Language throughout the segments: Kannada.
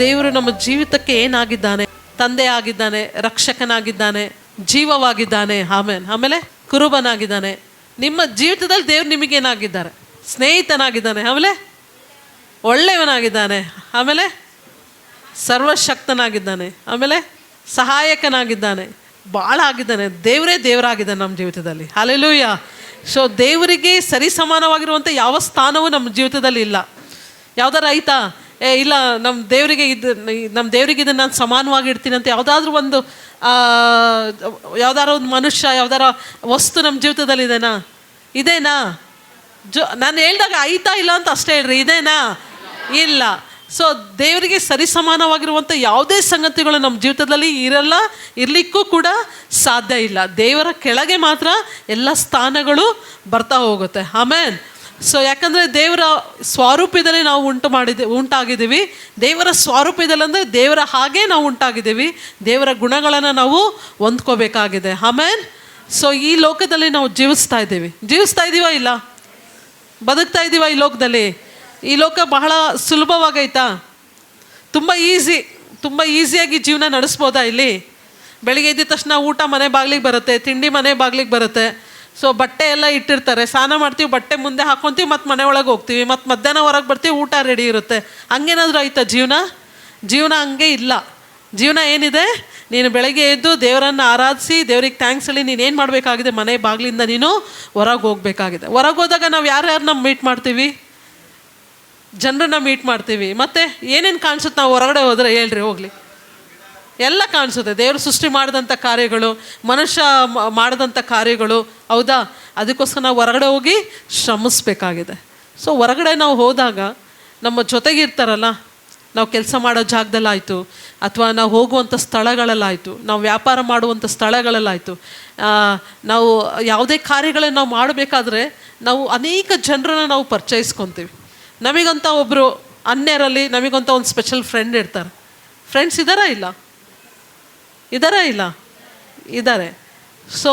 ದೇವರು ನಮ್ಮ ಜೀವಿತಕ್ಕೆ ಏನಾಗಿದ್ದಾನೆ? ತಂದೆ ಆಗಿದ್ದಾನೆ, ರಕ್ಷಕನಾಗಿದ್ದಾನೆ, ಜೀವವಾಗಿದ್ದಾನೆ, ಆಮೇಲೆ ಕುರುಬನಾಗಿದ್ದಾನೆ. ನಿಮ್ಮ ಜೀವಿತದಲ್ಲಿ ದೇವ್ರು ನಿಮಗೇನಾಗಿದ್ದಾರೆ? ಸ್ನೇಹಿತನಾಗಿದ್ದಾನೆ, ಆಮೇಲೆ ಒಳ್ಳೆಯವನಾಗಿದ್ದಾನೆ, ಆಮೇಲೆ ಸರ್ವಶಕ್ತನಾಗಿದ್ದಾನೆ, ಆಮೇಲೆ ಸಹಾಯಕನಾಗಿದ್ದಾನೆ, ಭಾಳ ಆಗಿದ್ದಾನೆ. ದೇವರೇ ದೇವರಾಗಿದ್ದಾನೆ ನಮ್ಮ ಜೀವಿತದಲ್ಲಿ. ಹಲ್ಲೆಲೂಯ. ಸೊ ದೇವರಿಗೆ ಸರಿಸಮಾನವಾಗಿರುವಂಥ ಯಾವ ಸ್ಥಾನವೂ ನಮ್ಮ ಜೀವಿತದಲ್ಲಿ ಇಲ್ಲ. ಯಾವ್ದಾರು ಆಯ್ತಾ? ಇಲ್ಲ, ನಮ್ಮ ದೇವರಿಗೆ ಇದನ್ನು ನಾನು ಸಮಾನವಾಗಿ ಇಡ್ತೀನಿ ಅಂತ ಯಾವುದಾದ್ರೂ ಒಂದು ಯಾವ್ದಾರ ಒಂದು ಮನುಷ್ಯ, ಯಾವ್ದಾರ ವಸ್ತು ನಮ್ಮ ಜೀವಿತದಲ್ಲಿ ಇದೇನಾ? ನಾನು ಹೇಳ್ದಾಗ ಆಯ್ತಾ ಇಲ್ಲ ಅಂತ ಅಷ್ಟೇ ಹೇಳ್ರಿ. ಇದೇನಾ? ಇಲ್ಲ. ಸೊ ದೇವರಿಗೆ ಸರಿಸಮಾನವಾಗಿರುವಂಥ ಯಾವುದೇ ಸಂಗತಿಗಳು ನಮ್ಮ ಜೀವಿತದಲ್ಲಿ ಇರಲಿಕ್ಕೂ ಕೂಡ ಸಾಧ್ಯ ಇಲ್ಲ. ದೇವರ ಕೆಳಗೆ ಮಾತ್ರ ಎಲ್ಲ ಸ್ಥಾನಗಳು ಬರ್ತಾ ಹೋಗುತ್ತೆ. ಆಮೇನ್. ಸೊ ಯಾಕಂದರೆ ದೇವರ ಸ್ವರೂಪದಲ್ಲಿ ನಾವು ಉಂಟಾಗಿದ್ದೀವಿ. ದೇವರ ಸ್ವರೂಪದಲ್ಲಿ ಅಂದರೆ ದೇವರ ಹಾಗೆ ನಾವು ಉಂಟಾಗಿದ್ದೀವಿ. ದೇವರ ಗುಣಗಳನ್ನು ನಾವು ಹೊಂದ್ಕೋಬೇಕಾಗಿದೆ. ಆಮೇನ್. ಸೊ ಈ ಲೋಕದಲ್ಲಿ ನಾವು ಜೀವಿಸ್ತಾ ಇದ್ದೀವಾ ಇಲ್ಲ? ಬದುಕ್ತಾ ಇದ್ದೀವ ಈ ಲೋಕದಲ್ಲಿ? ಈ ಲೋಕ ಬಹಳ ಸುಲಭವಾಗೈತಾ? ತುಂಬ ಈಸಿಯಾಗಿ ಜೀವನ ನಡೆಸ್ಬೋದಾ ಇಲ್ಲಿ? ಬೆಳಿಗ್ಗೆ ಎದ್ದ ತಕ್ಷಣ ಊಟ ಮನೆ ಬಾಗಿಲಿಗೆ ಬರುತ್ತೆ, ತಿಂಡಿ ಮನೆ ಬಾಗಿಲಿಗೆ ಬರುತ್ತೆ. ಸೊ ಬಟ್ಟೆ ಎಲ್ಲ ಇಟ್ಟಿರ್ತಾರೆ, ಸ್ನಾನ ಮಾಡ್ತೀವಿ, ಬಟ್ಟೆ ಮುಂದೆ ಹಾಕ್ಕೊತೀವಿ, ಮತ್ತು ಮನೆ ಒಳಗೆ ಹೋಗ್ತೀವಿ, ಮತ್ತು ಮಧ್ಯಾಹ್ನ ಹೊರಗೆ ಬರ್ತೀವಿ, ಊಟ ರೆಡಿ ಇರುತ್ತೆ. ಹಂಗೇನಾದರೂ ಆಯ್ತಾ ಜೀವನ ಹಂಗೆ ಇಲ್ಲ. ಜೀವನ ಏನಿದೆ? ನೀನು ಬೆಳಗ್ಗೆ ಎದ್ದು ದೇವರನ್ನು ಆರಾಧಿಸಿ ದೇವ್ರಿಗೆ ಥ್ಯಾಂಕ್ಸ್ ಹೇಳಿ ನೀನೇನು ಮಾಡಬೇಕಾಗಿದೆ? ಮನೆ ಬಾಗಿಲಿಂದ ನೀನು ಹೊರಗೆ ಹೋಗಬೇಕಾಗಿದೆ. ಹೊರಗೆ ಹೋದಾಗ ನಾವು ಯಾರ್ಯಾರನ್ನ ಮೀಟ್ ಮಾಡ್ತೀವಿ? ಜನರನ್ನ ಮೀಟ್ ಮಾಡ್ತೀವಿ. ಮತ್ತು ಏನೇನು ಕಾಣಿಸುತ್ತೆ ನಾವು ಹೊರಗಡೆ ಹೋದರೆ? ಹೇಳ್ರಿ ಹೋಗಲಿ. ಎಲ್ಲ ಕಾಣಿಸುತ್ತೆ. ದೇವರು ಸೃಷ್ಟಿ ಮಾಡಿದಂಥ ಕಾರ್ಯಗಳು, ಮನುಷ್ಯ ಮಾಡಿದಂಥ ಕಾರ್ಯಗಳು, ಹೌದಾ? ಅದಕ್ಕೋಸ್ಕರ ನಾವು ಹೊರಗಡೆ ಹೋಗಿ ಶ್ರಮಿಸ್ಬೇಕಾಗಿದೆ. ಸೊ ಹೊರಗಡೆ ನಾವು ಹೋದಾಗ ನಮ್ಮ ಜೊತೆಗಿರ್ತಾರಲ್ಲ, ನಾವು ಕೆಲಸ ಮಾಡೋ ಜಾಗದಲ್ಲಾಯಿತು, ಅಥವಾ ನಾವು ಹೋಗುವಂಥ ಸ್ಥಳಗಳಲ್ಲಾಯಿತು, ನಾವು ವ್ಯಾಪಾರ ಮಾಡುವಂಥ ಸ್ಥಳಗಳಲ್ಲಾಯಿತು, ನಾವು ಯಾವುದೇ ಕಾರ್ಯಗಳನ್ನು ನಾವು ಮಾಡಬೇಕಾದ್ರೆ ನಾವು ಅನೇಕ ಜನರನ್ನು ನಾವು ಪರಿಚಯಿಸ್ಕೊತೀವಿ. ನಮಗಂತ ಒಬ್ಬರು ಅನ್ಯರಲ್ಲಿ ನಮಗಂತ ಒಂದು ಸ್ಪೆಷಲ್ ಫ್ರೆಂಡ್ ಇರ್ತಾರೆ. ಫ್ರೆಂಡ್ಸ್ ಇದ್ದಾರಾ ಇಲ್ಲ? ಇದ್ದಾರೆ. ಸೊ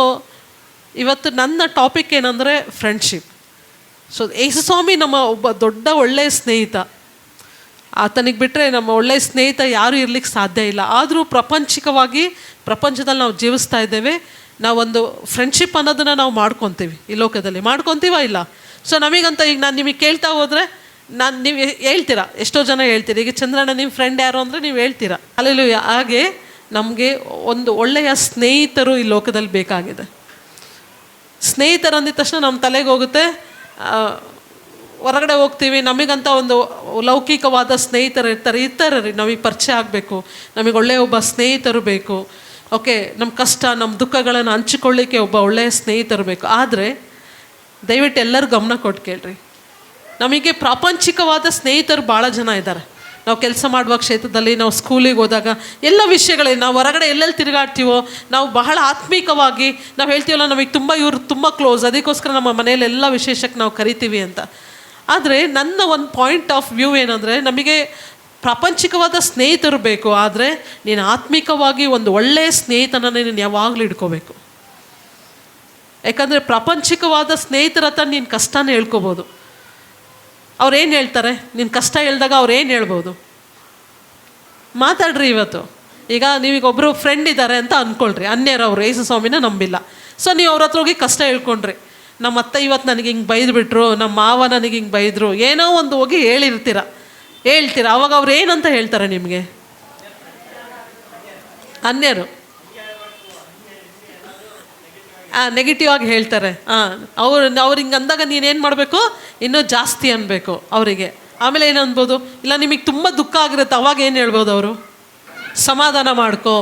ಇವತ್ತು ನನ್ನ ಟಾಪಿಕ್ ಏನಂದರೆ ಫ್ರೆಂಡ್ಶಿಪ್. ಸೊ ಯೇಸುಸ್ವಾಮಿ ನಮ್ಮ ಒಬ್ಬ ದೊಡ್ಡ ಒಳ್ಳೆಯ ಸ್ನೇಹಿತ. ಆತನಿಗೆ ಬಿಟ್ಟರೆ ನಮ್ಮ ಒಳ್ಳೆಯ ಸ್ನೇಹಿತ ಯಾರೂ ಇರಲಿಕ್ಕೆ ಸಾಧ್ಯ ಇಲ್ಲ. ಆದರೂ ಪ್ರಪಂಚದಲ್ಲಿ ನಾವು ಜೀವಿಸ್ತಾ ಇದ್ದೇವೆ. ನಾವೊಂದು ಫ್ರೆಂಡ್ಶಿಪ್ ಅನ್ನೋದನ್ನು ನಾವು ಮಾಡ್ಕೊತೀವಿ ಈ ಲೋಕದಲ್ಲಿ. ಮಾಡ್ಕೊತೀವ ಇಲ್ಲ? ಸೊ ನಮಗಂತ ಈಗ ನಾನು ನಿಮಗೆ ಕೇಳ್ತಾ ಹೋದರೆ ನೀವು ಹೇಳ್ತೀರಾ, ಎಷ್ಟೋ ಜನ ಹೇಳ್ತೀರಿ. ಈಗ ಚಂದ್ರಣ್ಣ ನಿಮ್ಮ ಫ್ರೆಂಡ್ ಯಾರು ಅಂದರೆ ನೀವು ಹೇಳ್ತೀರಾ. ಹಲ್ಲೆಲೂಯಾ. ಹಾಗೆ ನಮಗೆ ಒಂದು ಒಳ್ಳೆಯ ಸ್ನೇಹಿತರು ಈ ಲೋಕದಲ್ಲಿ ಬೇಕಾಗಿದೆ. ಸ್ನೇಹಿತರು ಅಂದಿದ ತಕ್ಷಣ ನಮ್ಮ ತಲೆಗೆ ಹೋಗುತ್ತೆ, ಹೊರಗಡೆ ಹೋಗ್ತೀವಿ, ನಮಗಂತ ಒಂದು ಲೌಕಿಕವಾದ ಸ್ನೇಹಿತರು ಇರ್ತಾರೆ ರೀ. ನಮಗೆ ಪರಿಚಯ ಆಗಬೇಕು, ನಮಗೆ ಒಳ್ಳೆಯ ಒಬ್ಬ ಸ್ನೇಹಿತರು ಬೇಕು. ಓಕೆ, ನಮ್ಮ ಕಷ್ಟ ನಮ್ಮ ದುಃಖಗಳನ್ನು ಹಂಚಿಕೊಳ್ಳಿಕ್ಕೆ ಒಬ್ಬ ಒಳ್ಳೆಯ ಸ್ನೇಹಿತರು ಬೇಕು. ಆದರೆ ದಯವಿಟ್ಟು ಎಲ್ಲರೂ ಗಮನ ಕೊಟ್ಟು ಕೇಳ್ರಿ, ನಮಗೆ ಪ್ರಾಪಂಚಿಕವಾದ ಸ್ನೇಹಿತರು ಭಾಳ ಜನ ಇದ್ದಾರೆ. ನಾವು ಕೆಲಸ ಮಾಡುವ ಕ್ಷೇತ್ರದಲ್ಲಿ, ನಾವು ಸ್ಕೂಲಿಗೆ ಹೋದಾಗ, ಎಲ್ಲ ವಿಷಯಗಳಲ್ಲಿ ನಾವು ಹೊರಗಡೆ ಎಲ್ಲೆಲ್ಲಿ ತಿರುಗಾಡ್ತೀವೋ, ನಾವು ಬಹಳ ಆತ್ಮೀಕವಾಗಿ ನಾವು ಹೇಳ್ತೀವಲ್ಲ, ನಮಗೆ ಇವರು ತುಂಬ ಕ್ಲೋಸ್, ಅದಕ್ಕೋಸ್ಕರ ನಮ್ಮ ಮನೆಯಲ್ಲಿ ಎಲ್ಲ ವಿಶೇಷಕ್ಕೆ ನಾವು ಕರಿತೀವಿ ಅಂತ. ಆದರೆ ನನ್ನ ಒಂದು ಪಾಯಿಂಟ್ ಆಫ್ ವ್ಯೂ ಏನಂದರೆ, ನಮಗೆ ಪ್ರಾಪಂಚಿಕವಾದ ಸ್ನೇಹಿತರು ಬೇಕು, ಆದರೆ ನೀನು ಆತ್ಮಿಕವಾಗಿ ಒಂದು ಒಳ್ಳೆಯ ಸ್ನೇಹಿತನನ್ನು ನೀನು ಯಾವಾಗಲೂ ಇಟ್ಕೋಬೇಕು. ಯಾಕಂದರೆ ಪ್ರಾಪಂಚಿಕವಾದ ಸ್ನೇಹಿತರ ಹತ್ರ ನೀನು ಕಷ್ಟನೇ ಹೇಳ್ಕೊಬೋದು. ಅವ್ರೇನು ಹೇಳ್ತಾರೆ? ನಿನ್ನ ಕಷ್ಟ ಹೇಳಿದಾಗ ಅವ್ರೇನು ಹೇಳ್ಬೋದು? ಮಾತಾಡ್ರಿ. ಇವತ್ತು ಈಗ ನೀವೀಗೊಬ್ಬರು ಫ್ರೆಂಡ್ ಇದ್ದಾರೆ ಅಂತ ಅಂದ್ಕೊಳ್ರಿ, ಅನ್ಯರವರು ಯೇಸುಸ್ವಾಮಿನ ನಂಬಿಲ್ಲ. ಸೊ ನೀವು ಅವ್ರ ಹತ್ರ ಹೋಗಿ ಕಷ್ಟ ಹೇಳ್ಕೊಂಡ್ರಿ, ನಮ್ಮ ಅತ್ತೆ ಇವತ್ತು ನನಗೆ ಹಿಂಗೆ ಬೈದ್ಬಿಟ್ರು, ನಮ್ಮ ಮಾವ ನನಗೆ ಹಿಂಗೆ ಬೈದರು, ಏನೋ ಒಂದು ಹೋಗಿ ಹೇಳ್ತೀರ. ಅವಾಗ ಅವ್ರು ಏನಂತ ಹೇಳ್ತಾರೆ ನಿಮಗೆ? ಅನ್ಯರು ನೆಗೆಟಿವ್ ಆಗಿ ಹೇಳ್ತಾರೆ. ಅವ್ರು ಹಿಂಗೆ ಅಂದಾಗ ನೀನೇನು ಮಾಡಬೇಕು? ಇನ್ನೂ ಜಾಸ್ತಿ ಅನ್ಬೇಕು ಅವರಿಗೆ. ಆಮೇಲೆ ಏನು ಅನ್ಬೋದು? ಇಲ್ಲ, ನಿಮಗೆ ತುಂಬ ದುಃಖ ಆಗಿರುತ್ತೆ, ಅವಾಗ ಏನು ಹೇಳ್ಬೋದು ಅವರು? ಸಮಾಧಾನ ಮಾಡ್ಕೋ,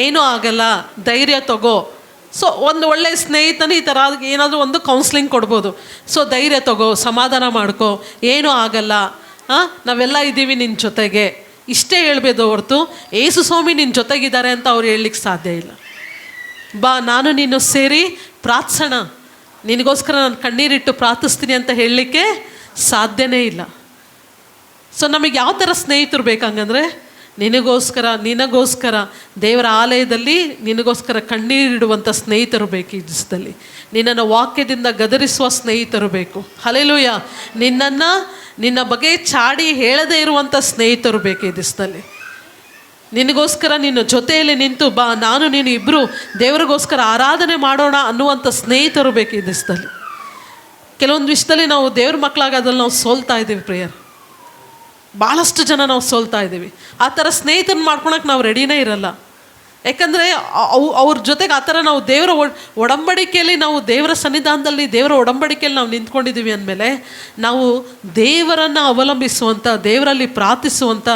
ಏನೂ ಆಗಲ್ಲ, ಧೈರ್ಯ ತಗೋ. ಸೊ ಒಂದು ಒಳ್ಳೆಯ ಸ್ನೇಹಿತನ ಈ ಥರ ಏನಾದರೂ ಒಂದು ಕೌನ್ಸ್ಲಿಂಗ್ ಕೊಡ್ಬೋದು. ಸೊ ಧೈರ್ಯ ತಗೋ, ಸಮಾಧಾನ ಮಾಡ್ಕೋ, ಏನೂ ಆಗಲ್ಲ, ನಾವೆಲ್ಲ ಇದ್ದೀವಿ ನಿನ್ನ ಜೊತೆಗೆ, ಇಷ್ಟೇ ಹೇಳ್ಬೋದು ಹೊರತು ಯೇಸುಸ್ವಾಮಿ ನಿನ್ನ ಜೊತೆಗಿದ್ದಾರೆ ಅಂತ ಅವ್ರು ಹೇಳಲಿಕ್ಕೆ ಸಾಧ್ಯ ಇಲ್ಲ. ಬಾ, ನಾನು ನೀನು ಸೇರಿ ಪ್ರಾರ್ಥಿಸೋಣ, ನಿನಗೋಸ್ಕರ ನಾನು ಕಣ್ಣೀರಿಟ್ಟು ಪ್ರಾರ್ಥಿಸ್ತೀನಿ ಅಂತ ಹೇಳಲಿಕ್ಕೆ ಸಾಧ್ಯನೇ ಇಲ್ಲ. ಸೊ ನಮಗೆ ಯಾವ ಥರ ಸ್ನೇಹಿತರು ಬೇಕಂಗಂದರೆ, ನಿನಗೋಸ್ಕರ ದೇವರ ಆಲಯದಲ್ಲಿ ನಿನಗೋಸ್ಕರ ಕಣ್ಣೀರಿಡುವಂಥ ಸ್ನೇಹಿತರು ಬೇಕು. ಈ ದಿವಸದಲ್ಲಿ ನಿನ್ನನ್ನು ವಾಕ್ಯದಿಂದ ಗದರಿಸುವ ಸ್ನೇಹಿತರು ಬೇಕು. ಹಲ್ಲೆಲೂಯಾ. ನಿನ್ನನ್ನು ನಿನ್ನ ಬಗ್ಗೆ ಚಾಡಿ ಹೇಳದೇ ಇರುವಂಥ ಸ್ನೇಹಿತರು ಬೇಕು ಈ ದಿವಸದಲ್ಲಿ. ನಿನಗೋಸ್ಕರ ನಿನ್ನ ಜೊತೆಯಲ್ಲಿ ನಿಂತು ಬಾ, ನಾನು ನೀನು ಇಬ್ಬರು ದೇವರಿಗೋಸ್ಕರ ಆರಾಧನೆ ಮಾಡೋಣ ಅನ್ನುವಂಥ ಸ್ನೇಹಿತರು ಬೇಕು ಈ ದಿವಸದಲ್ಲಿ. ಕೆಲವೊಂದು ವಿಷಯದಲ್ಲಿ ನಾವು ದೇವ್ರ ಮಕ್ಕಳಾಗೋದ್ರಲ್ಲಿ ನಾವು ಸೋಲ್ತಾ ಇದ್ದೀವಿ ಪ್ರೇಯರ್. ಭಾಳಷ್ಟು ಜನ ನಾವು ಸೋಲ್ತಾ ಇದ್ದೀವಿ. ಆ ಥರ ಸ್ನೇಹಿತರನ್ನ ಮಾಡ್ಕೊಳಕ್ಕೆ ನಾವು ರೆಡಿನೇ ಇರಲ್ಲ. ಯಾಕಂದರೆ ಅವ್ರ ಜೊತೆಗೆ ಆ ಥರ ನಾವು ದೇವರ ಒಡಂಬಡಿಕೆಯಲ್ಲಿ, ನಾವು ದೇವರ ಸನ್ನಿಧಾನದಲ್ಲಿ ದೇವರ ಒಡಂಬಡಿಕೆಯಲ್ಲಿ ನಾವು ನಿಂತ್ಕೊಂಡಿದ್ದೀವಿ ಅಂದಮೇಲೆ ನಾವು ದೇವರನ್ನು ಅವಲಂಬಿಸುವಂಥ, ದೇವರಲ್ಲಿ ಪ್ರಾರ್ಥಿಸುವಂಥ,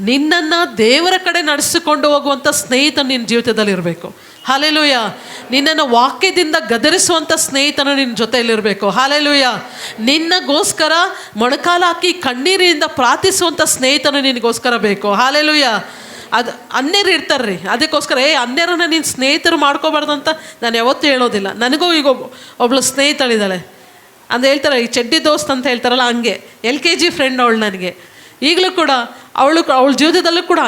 ನಿನ್ನನ್ನು ದೇವರ ಕಡೆ ನಡೆಸಿಕೊಂಡು ಹೋಗುವಂಥ ಸ್ನೇಹಿತ ನಿನ್ನ ಜೀವಿತದಲ್ಲಿ ಇರಬೇಕು. ಹಾಲೆಲೂಯ. ನಿನ್ನನ್ನು ವಾಕ್ಯದಿಂದ ಗದರಿಸುವಂಥ ಸ್ನೇಹಿತನ ನಿನ್ನ ಜೊತೆಯಲ್ಲಿರಬೇಕು. ಹಾಲೆಲೂಯ. ನಿನ್ನಗೋಸ್ಕರ ಮೊಣಕಾಲ ಹಾಕಿ ಕಣ್ಣೀರಿನಿಂದ ಪ್ರಾರ್ಥಿಸುವಂಥ ಸ್ನೇಹಿತನ ನಿನಗೋಸ್ಕರ ಬೇಕು. ಹಾಲೆಲೂಯ. ಅದು ಅನ್ಯರು ಇರ್ತಾರೆ ರೀ, ಅದಕ್ಕೋಸ್ಕರ ಅನ್ಯರನ್ನ ನೀನು ಸ್ನೇಹಿತರು ಮಾಡ್ಕೋಬಾರ್ದು ಅಂತ ನಾನು ಯಾವತ್ತೂ ಹೇಳೋದಿಲ್ಲ. ನನಗೂ ಈಗ ಒಬ್ಬಳು ಸ್ನೇಹಿತಳಿದ್ದಾಳೆ ಅಂತ ಹೇಳ್ತಾರೆ, ಈ ಚಡ್ಡಿ ದೋಸ್ತ್ ಅಂತ ಹೇಳ್ತಾರಲ್ಲ, ಹಂಗೆ LKG ಫ್ರೆಂಡ್ ಅವಳು ನನಗೆ. ಈಗಲೂ ಕೂಡ ಅವಳ ಜೀವಿತದಲ್ಲೂ ಕೂಡ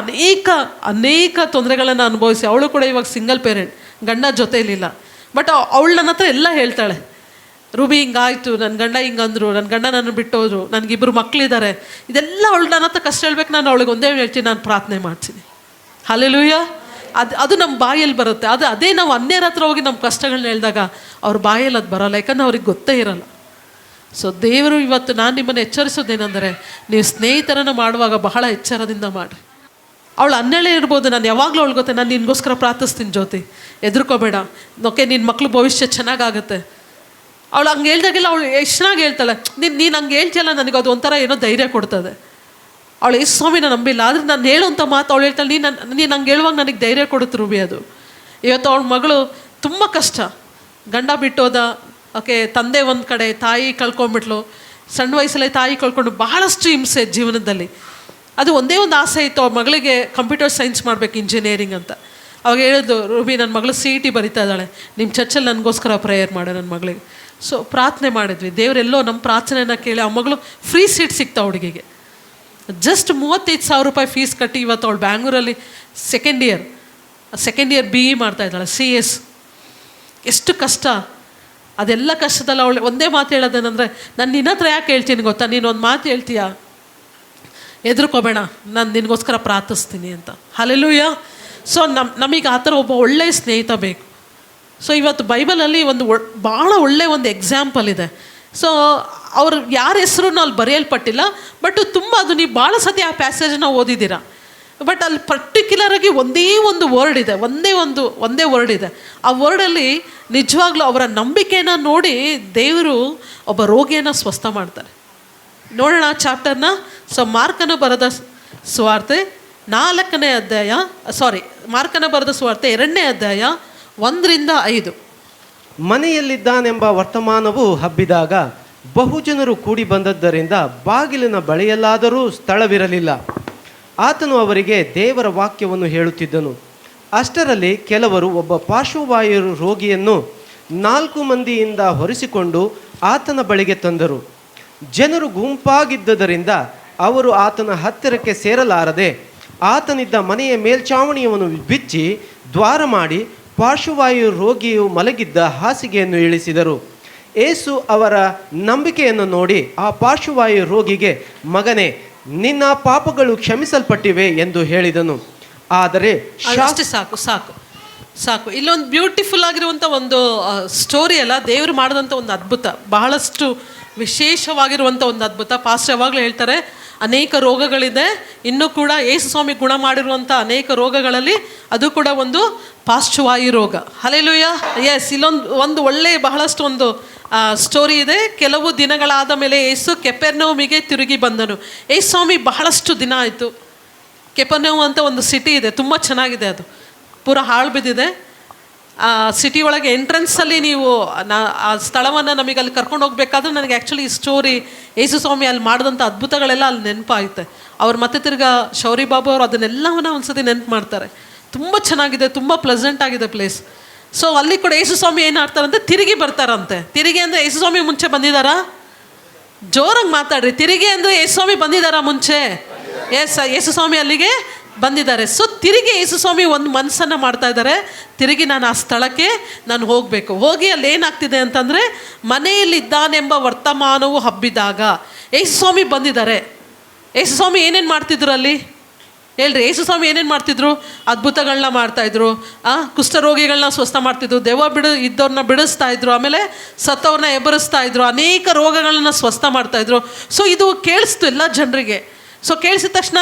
ಅನೇಕ ತೊಂದರೆಗಳನ್ನು ಅನುಭವಿಸಿ, ಅವಳು ಕೂಡ ಇವಾಗ ಸಿಂಗಲ್ ಪೇರೆಂಟ್, ಗಂಡ ಜೊತೆಯಲ್ಲಿಲ್ಲ. ಬಟ್ ಅವಳು ನನ್ನ ಹತ್ರ ಎಲ್ಲ ಹೇಳ್ತಾಳೆ, ರೂಬಿ ಹಿಂಗಾಯ್ತು, ನನ್ನ ಗಂಡ ಹಿಂಗಂದ್ರು, ನನ್ನ ಗಂಡ ನನ್ನ ಬಿಟ್ಟೋದ್ರು, ನನಗಿಬ್ಬರು ಮಕ್ಕಳಿದ್ದಾರೆ. ಇದೆಲ್ಲ ಅವಳು ನನ್ನ ಹತ್ರ ಕಷ್ಟ ಹೇಳ್ಬೇಕು. ನಾನು ಅವಳಿಗೆ ಒಂದೇ ಹೇಳ್ತೀನಿ, ನಾನು ಪ್ರಾರ್ಥನೆ ಮಾಡ್ತೀನಿ. ಹಲ್ಲೆಲೂಯಾ. ಅದು ನಮ್ಮ ಬಾಯಲ್ಲಿ ಬರುತ್ತೆ. ಅದೇ ನಾವು ಅನ್ಯರ ಹತ್ರ ಹೋಗಿ ನಮ್ಮ ಕಷ್ಟಗಳನ್ನ ಹೇಳಿದಾಗ ಅವ್ರ ಬಾಯಲ್ಲಿ ಅದು ಬರೋಲ್ಲ, ಯಾಕಂದ್ರೆ ಅವ್ರಿಗೆ ಗೊತ್ತೇ ಇರಲ್ಲ. ಸೊ ದೇವರು ಇವತ್ತು ನಾನು ನಿಮ್ಮನ್ನು ಎಚ್ಚರಿಸೋದೇನೆಂದರೆ, ನೀವು ಸ್ನೇಹಿತರನ್ನು ಮಾಡುವಾಗ ಬಹಳ ಎಚ್ಚರದಿಂದ ಮಾಡಿರಿ. ಅವಳು ಅನ್ಯಳೇ ಇರ್ಬೋದು, ನಾನು ಯಾವಾಗಲೂ ಅವಳು ಗೊತ್ತೆ, ನಾನು ನಿನಗೋಸ್ಕರ ಪ್ರಾರ್ಥಿಸ್ತೀನಿ ಜ್ಯೋತಿ, ಹೆದರ್ಕೋಬೇಡ, ಓಕೆ, ನಿನ್ನ ಮಕ್ಕಳು ಭವಿಷ್ಯ ಚೆನ್ನಾಗಾಗುತ್ತೆ. ಅವಳು ಹಂಗೆ ಹೇಳ್ದಾಗೆಲ್ಲ ಅವಳು ಎಷ್ಟು ಚೆನ್ನಾಗಿ ಹೇಳ್ತಾಳೆ. ನೀನು ಹಂಗೆ ಹೇಳ್ತಿಯಲ್ಲ, ನನಗೆ ಅದು ಒಂಥರ ಏನೋ ಧೈರ್ಯ ಕೊಡ್ತದೆ. ಅವಳು ಯೇಸು ಸ್ವಾಮಿನ ನಂಬಿಲ್ಲ, ಆದರೆ ನಾನು ಹೇಳುವಂಥ ಮಾತು ಅವಳು ಹೇಳ್ತಾಳೆ, ನೀನು ಹಂಗೆ ಹೇಳುವಾಗ ನನಗೆ ಧೈರ್ಯ ಕೊಡುತ್ತೆ ರೂಬಿ. ಅದು ಇವತ್ತು ಅವಳ ಮಗಳು ತುಂಬ ಕಷ್ಟ, ಗಂಡ ಬಿಟ್ಟೋದ, ಓಕೆ, ತಂದೆ ಒಂದು ಕಡೆ, ತಾಯಿ ಕಳ್ಕೊಂಡ್ಬಿಟ್ಲು, ಸಣ್ಣ ವಯಸ್ಸಲ್ಲೇ ತಾಯಿ ಕಳ್ಕೊಂಡು ಬಹಳಷ್ಟು ಹಿಂಸೆ ಜೀವನದಲ್ಲಿ. ಅದು ಒಂದೇ ಒಂದು ಆಸೆ ಇತ್ತು ಅವ್ರ ಮಗಳಿಗೆ, ಕಂಪ್ಯೂಟರ್ ಸೈನ್ಸ್ ಮಾಡಬೇಕು, ಇಂಜಿನಿಯರಿಂಗ್ ಅಂತ. ಅವಾಗ ಹೇಳಿದ್ದು, ರೂಬಿ ನನ್ನ ಮಗಳು CET ಬರಿತಾ ಇದ್ದಾಳೆ, ನಿಮ್ಮ ಚರ್ಚಲ್ಲಿ ನನಗೋಸ್ಕರ ಪ್ರೇಯರ್ ಮಾಡು ನನ್ನ ಮಗಳಿಗೆ. ಸೊ ಪ್ರಾರ್ಥನೆ ಮಾಡಿದ್ವಿ, ದೇವರೆಲ್ಲೋ ನಮ್ಮ ಪ್ರಾರ್ಥನೆಯನ್ನು ಕೇಳಿ ಆ ಮಗಳು ಫ್ರೀ ಸೀಟ್ ಸಿಗ್ತಾ ಹುಡುಗಿಗೆ. ಜಸ್ಟ್ 35,000 ರೂಪಾಯಿ ಫೀಸ್ ಕಟ್ಟಿ ಇವತ್ತು ಅವಳು ಬ್ಯಾಂಗ್ಳೂರಲ್ಲಿ ಸೆಕೆಂಡ್ ಇಯರ್ BE ಮಾಡ್ತಾಯಿದ್ದಾಳೆ, CS. ಎಷ್ಟು ಕಷ್ಟ. ಅದೆಲ್ಲ ಕಷ್ಟದಲ್ಲಿ ಅವಳು ಒಂದೇ ಮಾತು ಹೇಳೋದೇನೆಂದರೆ, ನಾನು ನಿನ್ನ ಹತ್ರ ಯಾಕೆ ಹೇಳ್ತೀನಿ ಗೊತ್ತಾ, ನೀನು ಒಂದು ಮಾತು ಹೇಳ್ತೀಯಾ, ಹೆದರ್ಕೋಬೇಡ, ನಾನು ನಿನಗೋಸ್ಕರ ಪ್ರಾರ್ಥಿಸ್ತೀನಿ ಅಂತ. ಹಲ್ಲೆಲೂಯ. ಸೊ ನಮಗೆ ಆ ಥರ ಒಬ್ಬ ಒಳ್ಳೆಯ ಸ್ನೇಹಿತ ಬೇಕು. ಸೊ ಇವತ್ತು ಬೈಬಲಲ್ಲಿ ಭಾಳ ಒಳ್ಳೆಯ ಒಂದು ಎಕ್ಸಾಂಪಲ್ ಇದೆ. ಸೊ ಅವ್ರು ಯಾರ ಹೆಸರು ಅಲ್ಲಿ ಬರೆಯಲ್ಪಟ್ಟಿಲ್ಲ, ಬಟ್ ತುಂಬ ಅದು ನೀವು ಭಾಳ ಸತಿ ಆ ಪ್ಯಾಸೇಜನ್ನ ಓದಿದ್ದೀರಾ. ಬಟ್ ಅಲ್ಲಿ ಪರ್ಟಿಕ್ಯುಲರಾಗಿ ಒಂದೇ ಒಂದು ವರ್ಡ್ ಇದೆ, ಒಂದೇ ವರ್ಡ್ ಇದೆ. ಆ ವರ್ಡಲ್ಲಿ ನಿಜವಾಗ್ಲೂ ಅವರ ನಂಬಿಕೆನ ನೋಡಿ ದೇವರು ಒಬ್ಬ ರೋಗಿಯನ್ನು ಸ್ವಸ್ಥ ಮಾಡ್ತಾರೆ. ನೋಡೋಣ ಚಾಪ್ಟರ್ನ. ಸೊ ಮಾರ್ಕನ ಬರೆದ ಸುವಾರ್ತೆ 2ನೇ ಅಧ್ಯಾಯ, ಮಾರ್ಕನ ಬರೆದ ಸುವಾರ್ತೆ 2ನೇ ಅಧ್ಯಾಯ 1-5. ಮನೆಯಲ್ಲಿದ್ದಾನೆಂಬ ವರ್ತಮಾನವು ಹಬ್ಬಿದಾಗ ಬಹುಜನರು ಕೂಡಿ ಬಂದದ್ದರಿಂದ ಬಾಗಿಲಿನ ಬಳಿಯಲ್ಲಾದರೂ ಸ್ಥಳವಿರಲಿಲ್ಲ. ಆತನು ಅವರಿಗೆ ದೇವರ ವಾಕ್ಯವನ್ನು ಹೇಳುತ್ತಿದ್ದನು. ಅಷ್ಟರಲ್ಲಿ ಕೆಲವರು ಒಬ್ಬ ಪಾರ್ಶ್ವವಾಯು ರೋಗಿಯನ್ನು 4 ಮಂದಿಯಿಂದ ಹೊರಿಸಿಕೊಂಡು ಆತನ ಬಳಿಗೆ ತಂದರು. ಜನರು ಗುಂಪಾಗಿದ್ದರಿಂದ ಅವರು ಆತನ ಹತ್ತಿರಕ್ಕೆ ಸೇರಲಾರದೆ ಆತನಿದ್ದ ಮನೆಯ ಮೇಲ್ಛಾವಣಿಯನ್ನು ಬಿಚ್ಚಿ ದ್ವಾರ ಮಾಡಿ ಪಾರ್ಶ್ವವಾಯು ರೋಗಿಯು ಮಲಗಿದ್ದ ಹಾಸಿಗೆಯನ್ನು ಇಳಿಸಿದರು. ಯೇಸು ಅವರ ನಂಬಿಕೆಯನ್ನು ನೋಡಿ ಆ ಪಾರ್ಶ್ವವಾಯು ರೋಗಿಗೆ, ಮಗನೇ, ನಿನ್ನ ಪಾಪಗಳು ಕ್ಷಮಿಸಲ್ಪಟ್ಟಿವೆ ಎಂದು ಹೇಳಿದನು. ಆದರೆ ಸಾಕು ಇಲ್ಲೊಂದು ಬ್ಯೂಟಿಫುಲ್ ಆಗಿರುವಂಥ ಒಂದು ಸ್ಟೋರಿ ಅಲ್ಲ, ದೇವರು ಮಾಡಿದಂಥ ಒಂದು ಅದ್ಭುತ, ಬಹಳಷ್ಟು ವಿಶೇಷವಾಗಿರುವಂಥ ಒಂದು ಅದ್ಭುತ. ಪಾಸ್ಟರ್ ಯಾವಾಗಲೂ ಹೇಳ್ತಾರೆ, ಅನೇಕ ರೋಗಗಳಿದೆ, ಇನ್ನೂ ಕೂಡ ಯೇಸು ಸ್ವಾಮಿ ಗುಣ ಮಾಡಿರುವಂಥ ಅನೇಕ ರೋಗಗಳಲ್ಲಿ ಅದು ಕೂಡ ಒಂದು ಪಾರ್ಶ್ವವಾಯು ರೋಗ. ಹಲ್ಲೆಲೂಯಾ. ಎಸ್, ಇಲ್ಲೊಂದು ಒಳ್ಳೆಯ ಬಹಳಷ್ಟು ಒಂದು ಸ್ಟೋರಿ ಇದೆ. ಕೆಲವು ದಿನಗಳಾದ ಮೇಲೆ ಯೇಸು ಕೆಪೆರ್ನೌಮಿಗೆ ತಿರುಗಿ ಬಂದನು. ಯೇಸು ಸ್ವಾಮಿ ಬಹಳಷ್ಟು ದಿನ ಆಯಿತು. ಕೆಪೆರ್ನೌಮ್ ಅಂತ ಒಂದು ಸಿಟಿ ಇದೆ, ತುಂಬ ಚೆನ್ನಾಗಿದೆ, ಅದು ಪೂರ ಹಾಳು ಬಿದ್ದಿದೆ. ಆ ಸಿಟಿ ಒಳಗೆ ಎಂಟ್ರೆನ್ಸಲ್ಲಿ ನೀವು ಆ ಸ್ಥಳವನ್ನು ನಮಗೆ ಅಲ್ಲಿ ಕರ್ಕೊಂಡು ಹೋಗ್ಬೇಕಾದ್ರೆ ನನಗೆ ಆ್ಯಕ್ಚುಲಿ ಈ ಸ್ಟೋರಿ ಯೇಸು ಸ್ವಾಮಿ ಅಲ್ಲಿ ಮಾಡಿದಂಥ ಅದ್ಭುತಗಳೆಲ್ಲ ಅಲ್ಲಿ ನೆನಪಾಗುತ್ತೆ. ಅವ್ರು ಮತ್ತೆ ತಿರ್ಗಾ ಶೌರಿ ಬಾಬು ಅವರು ಅದನ್ನೆಲ್ಲವನ್ನ ಒಂದ್ಸತಿ ನೆನಪು ಮಾಡ್ತಾರೆ. ತುಂಬ ಚೆನ್ನಾಗಿದೆ, ತುಂಬ ಪ್ಲೆಸೆಂಟ್ ಆಗಿದೆ ಪ್ಲೇಸ್. ಸೊ ಅಲ್ಲಿ ಕೂಡ ಯೇಸು ಸ್ವಾಮಿ ಏನು ಮಾಡ್ತಾರಂತೆ, ತಿರುಗಿ ಬರ್ತಾರಂತೆ. ತಿರುಗಿ ಅಂದರೆ ಯೇಸು ಸ್ವಾಮಿ ಮುಂಚೆ ಬಂದಿದ್ದಾರಾ? ಜೋರಾಗಿ ಮಾತಾಡ್ರಿ. ತಿರುಗಿ ಅಂದರೆ ಯೇಸು ಸ್ವಾಮಿ ಬಂದಿದ್ದಾರಾ ಮುಂಚೆ? ಯೇಸು ಸ್ವಾಮಿ ಅಲ್ಲಿಗೆ ಬಂದಿದ್ದಾರೆ. ಸೊ ತಿರುಗಿ ಯೇಸು ಸ್ವಾಮಿ ಒಂದು ಮನಸ್ಸನ್ನು ಮಾಡ್ತಾ ಇದ್ದಾರೆ, ತಿರುಗಿ ನಾನು ಆ ಸ್ಥಳಕ್ಕೆ ನಾನು ಹೋಗಬೇಕು. ಹೋಗಿ ಅಲ್ಲಿ ಏನಾಗ್ತಿದೆ ಅಂತಂದರೆ, ಮನೆಯಲ್ಲಿದ್ದಾನೆಂಬ ವರ್ತಮಾನವು ಹಬ್ಬಿದಾಗ ಯೇಸುಸ್ವಾಮಿ ಬಂದಿದ್ದಾರೆ. ಯೇಸುಸ್ವಾಮಿ ಏನೇನು ಮಾಡ್ತಿದ್ರು ಅಲ್ಲಿ ಹೇಳ್ರಿ? ಯೇಸುಸ್ವಾಮಿ ಏನೇನು ಮಾಡ್ತಿದ್ರು? ಅದ್ಭುತಗಳನ್ನ ಮಾಡ್ತಾಯಿದ್ರು, ಕುಷ್ಠರೋಗಿಗಳನ್ನ ಸ್ವಸ್ಥ ಮಾಡ್ತಿದ್ರು, ದೆವ್ವ ಇದ್ದವ್ರನ್ನ ಬಿಡಿಸ್ತಾ ಇದ್ರು, ಆಮೇಲೆ ಸತ್ತವ್ರನ್ನ ಎಬ್ಬರಿಸ್ತಾ ಇದ್ರು, ಅನೇಕ ರೋಗಗಳನ್ನ ಸ್ವಸ್ಥ ಮಾಡ್ತಾಯಿದ್ರು. ಸೊ ಇದು ಕೇಳಿಸ್ತು ಎಲ್ಲ ಜನರಿಗೆ. ಸೊ ಕೇಳಿಸಿದ ತಕ್ಷಣ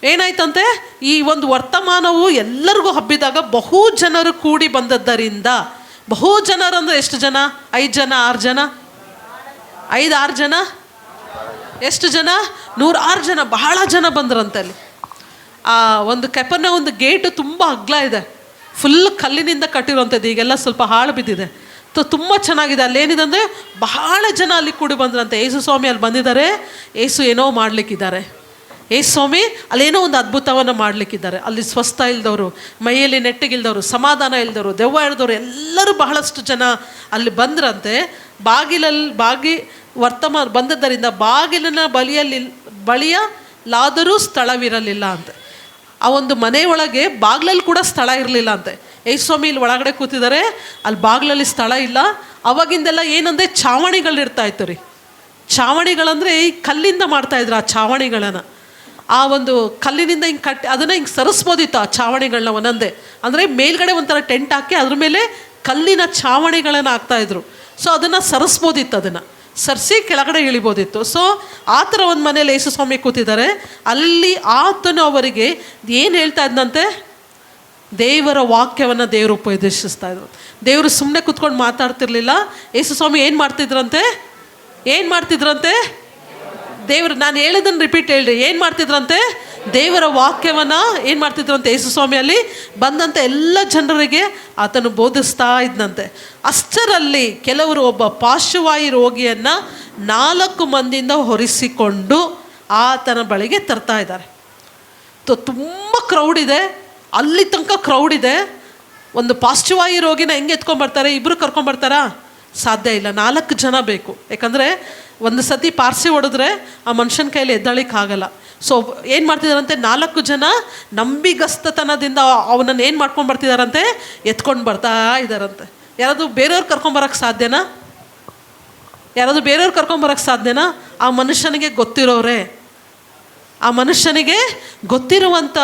ಏನಾಯ್ತಂತೆ, ಈ ಒಂದು ವರ್ತಮಾನವು ಎಲ್ಲರಿಗೂ ಹಬ್ಬಿದಾಗ ಬಹು ಜನರು ಕೂಡಿ ಬಂದದ್ದರಿಂದ, ಬಹು ಜನರು ಅಂದರೆ ಎಷ್ಟು ಜನ? 5 ಜನ 6 ಜನ 5-6 ಜನ, ಎಷ್ಟು ಜನ? 106 ಜನ, ಬಹಳ ಜನ ಬಂದ್ರಂತೆ. ಅಲ್ಲಿ ಆ ಒಂದು ಒಂದು ಗೇಟು ತುಂಬ ಅಗ್ಲ ಇದೆ, ಫುಲ್ ಕಲ್ಲಿನಿಂದ ಕಟ್ಟಿರುವಂಥದ್ದು, ಈಗೆಲ್ಲ ಸ್ವಲ್ಪ ಹಾಳು ಬಿದ್ದಿದೆ. ತುಂಬ ಚೆನ್ನಾಗಿದೆ. ಅಲ್ಲೇನಿದೆ ಅಂದರೆ ಬಹಳ ಜನ ಅಲ್ಲಿ ಕೂಡಿ ಬಂದ್ರಂತೆ. ಯೇಸುಸ್ವಾಮಿ ಅಲ್ಲಿ ಬಂದಿದ್ದಾರೆ, ಯೇಸು ಏನೋ ಮಾಡಲಿಕ್ಕಿದ್ದಾರೆ. ಯೇಸುಸ್ವಾಮಿ ಅಲ್ಲೇನೋ ಒಂದು ಅದ್ಭುತವನ್ನು ಮಾಡಲಿಕ್ಕಿದ್ದಾರೆ. ಅಲ್ಲಿ ಸ್ವಸ್ಥ ಇಲ್ದವರು, ಮೈಯಲ್ಲಿ ನೆಟ್ಟಿಗಿಲ್ದವರು, ಸಮಾಧಾನ ಇಲ್ದವರು, ದೆವ್ವ ಹಿಡಿದವರು ಎಲ್ಲರೂ ಬಹಳಷ್ಟು ಜನ ಅಲ್ಲಿ ಬಂದ್ರಂತೆ. ವರ್ತಮಾನ ಬಂದದ್ದರಿಂದ ಬಾಗಿಲಿನ ಬಳಿಯಲಾದರೂ ಸ್ಥಳವಿರಲಿಲ್ಲ ಅಂತೆ. ಆ ಒಂದು ಮನೆಯೊಳಗೆ ಬಾಗಿಲಲ್ಲಿ ಕೂಡ ಸ್ಥಳ ಇರಲಿಲ್ಲ ಅಂತೆ. ಯೇಸುಸ್ವಾಮಿ ಇಲ್ಲಿ ಒಳಗಡೆ ಕೂತಿದ್ದಾರೆ, ಅಲ್ಲಿ ಬಾಗಿಲಲ್ಲಿ ಸ್ಥಳ ಇಲ್ಲ. ಅವಾಗಿಂದೆಲ್ಲ ಏನಂದರೆ ಚಾವಣಿಗಳಿರ್ತಾ ಇತ್ತು ರೀ. ಚಾವಣಿಗಳಂದರೆ ಈ ಕಲ್ಲಿಂದ ಮಾಡ್ತಾಯಿದ್ರು. ಆ ಚಾವಣಿಗಳನ್ನು ಆ ಒಂದು ಕಲ್ಲಿನಿಂದ ಹಿಂಗೆ ಕಟ್ಟಿ ಅದನ್ನು ಹಿಂಗೆ ಸರಿಸ್ಬೋದಿತ್ತು ಆ ಚಾವಣಿಗಳನ್ನ ಒಂದೊಂದೇ. ಅಂದರೆ ಮೇಲ್ಗಡೆ ಒಂಥರ ಟೆಂಟ್ ಹಾಕಿ ಅದ್ರ ಮೇಲೆ ಕಲ್ಲಿನ ಚಾವಣಿಗಳನ್ನು ಹಾಕ್ತಾಯಿದ್ರು. ಸೊ ಅದನ್ನು ಸರಿಸ್ಬೋದಿತ್ತು, ಅದನ್ನು ಸರಿಸಿ ಕೆಳಗಡೆ ಇಳಿಬೋದಿತ್ತು. ಸೊ ಆ ಥರ ಒಂದು ಮನೇಲಿ ಯೇಸುಸ್ವಾಮಿ ಕೂತಿದ್ದಾರೆ. ಅಲ್ಲಿ ಆತನು ಅವರಿಗೆ ಏನು ಹೇಳ್ತಾ ಇದ್ದಂತೆ? ದೇವರ ವಾಕ್ಯವನ್ನು ದೇವರು ಉಪದೇಶಿಸ್ತಾ ಇದ್ರು. ದೇವರು ಸುಮ್ಮನೆ ಕೂತ್ಕೊಂಡು ಮಾತಾಡ್ತಿರ್ಲಿಲ್ಲ. ಯೇಸುಸ್ವಾಮಿ ಏನು ಮಾಡ್ತಿದ್ರಂತೆ? ದೇವರು, ನಾನು ಹೇಳಿದ್ದನ್ನು ರಿಪೀಟ್ ಹೇಳ್ರಿ. ಏನು ಮಾಡ್ತಿದ್ರಂತೆ? ದೇವರ ವಾಕ್ಯವನ್ನು ಏನು ಮಾಡ್ತಿದ್ರಂತೆ? ಯೇಸುಸ್ವಾಮಿಯಲ್ಲಿ ಬಂದಂಥ ಎಲ್ಲ ಜನರಿಗೆ ಆತನು ಬೋಧಿಸ್ತಾ ಇದ್ದಂತೆ. ಅಷ್ಟರಲ್ಲಿ ಕೆಲವರು ಒಬ್ಬ ಪಾರ್ಶ್ವವಾಯು ರೋಗಿಯನ್ನು 4 ಮಂದಿಯಿಂದ ಹೊರಿಸಿಕೊಂಡು ಆತನ ಬಳಿಗೆ ತರ್ತಾ ಇದ್ದಾರೆ. ತುಂಬ ಕ್ರೌಡ್ ಇದೆ, ಅಲ್ಲಿ ತನಕ ಕ್ರೌಡ್ ಇದೆ. ಒಂದು ಪಾರ್ಶ್ವವಾಯು ರೋಗಿನ ಹೆಂಗೆ ಎತ್ಕೊಂಡ್ಬರ್ತಾರೆ? ಇಬ್ಬರು ಕರ್ಕೊಂಬರ್ತಾರಾ? ಸಾಧ್ಯ ಇಲ್ಲ, 4 ಜನ ಬೇಕು. ಯಾಕಂದರೆ ಒಂದು ಸತಿ ಪಾರ್ಸಿ ಹೊಡೆದ್ರೆ ಆ ಮನುಷ್ಯನ ಕೈಯಲ್ಲಿ ಎದ್ದಳಿಕ್ಕಾಗಲ್ಲ. ಸೊ ಏನು ಮಾಡ್ತಿದ್ದಾರಂತೆ? 4 ಜನ ನಂಬಿಗಸ್ತತನದಿಂದ ಅವನನ್ನು ಏನು ಮಾಡ್ಕೊಂಡು ಬರ್ತಿದಾರಂತೆ? ಎತ್ಕೊಂಡು ಬರ್ತಾ ಇದ್ದಾರಂತೆ. ಯಾರಾದರೂ ಬೇರೆಯವ್ರು ಕರ್ಕೊಂಬರೋಕ್ಕೆ ಸಾಧ್ಯನಾ? ಆ ಮನುಷ್ಯನಿಗೆ ಗೊತ್ತಿರುವಂಥ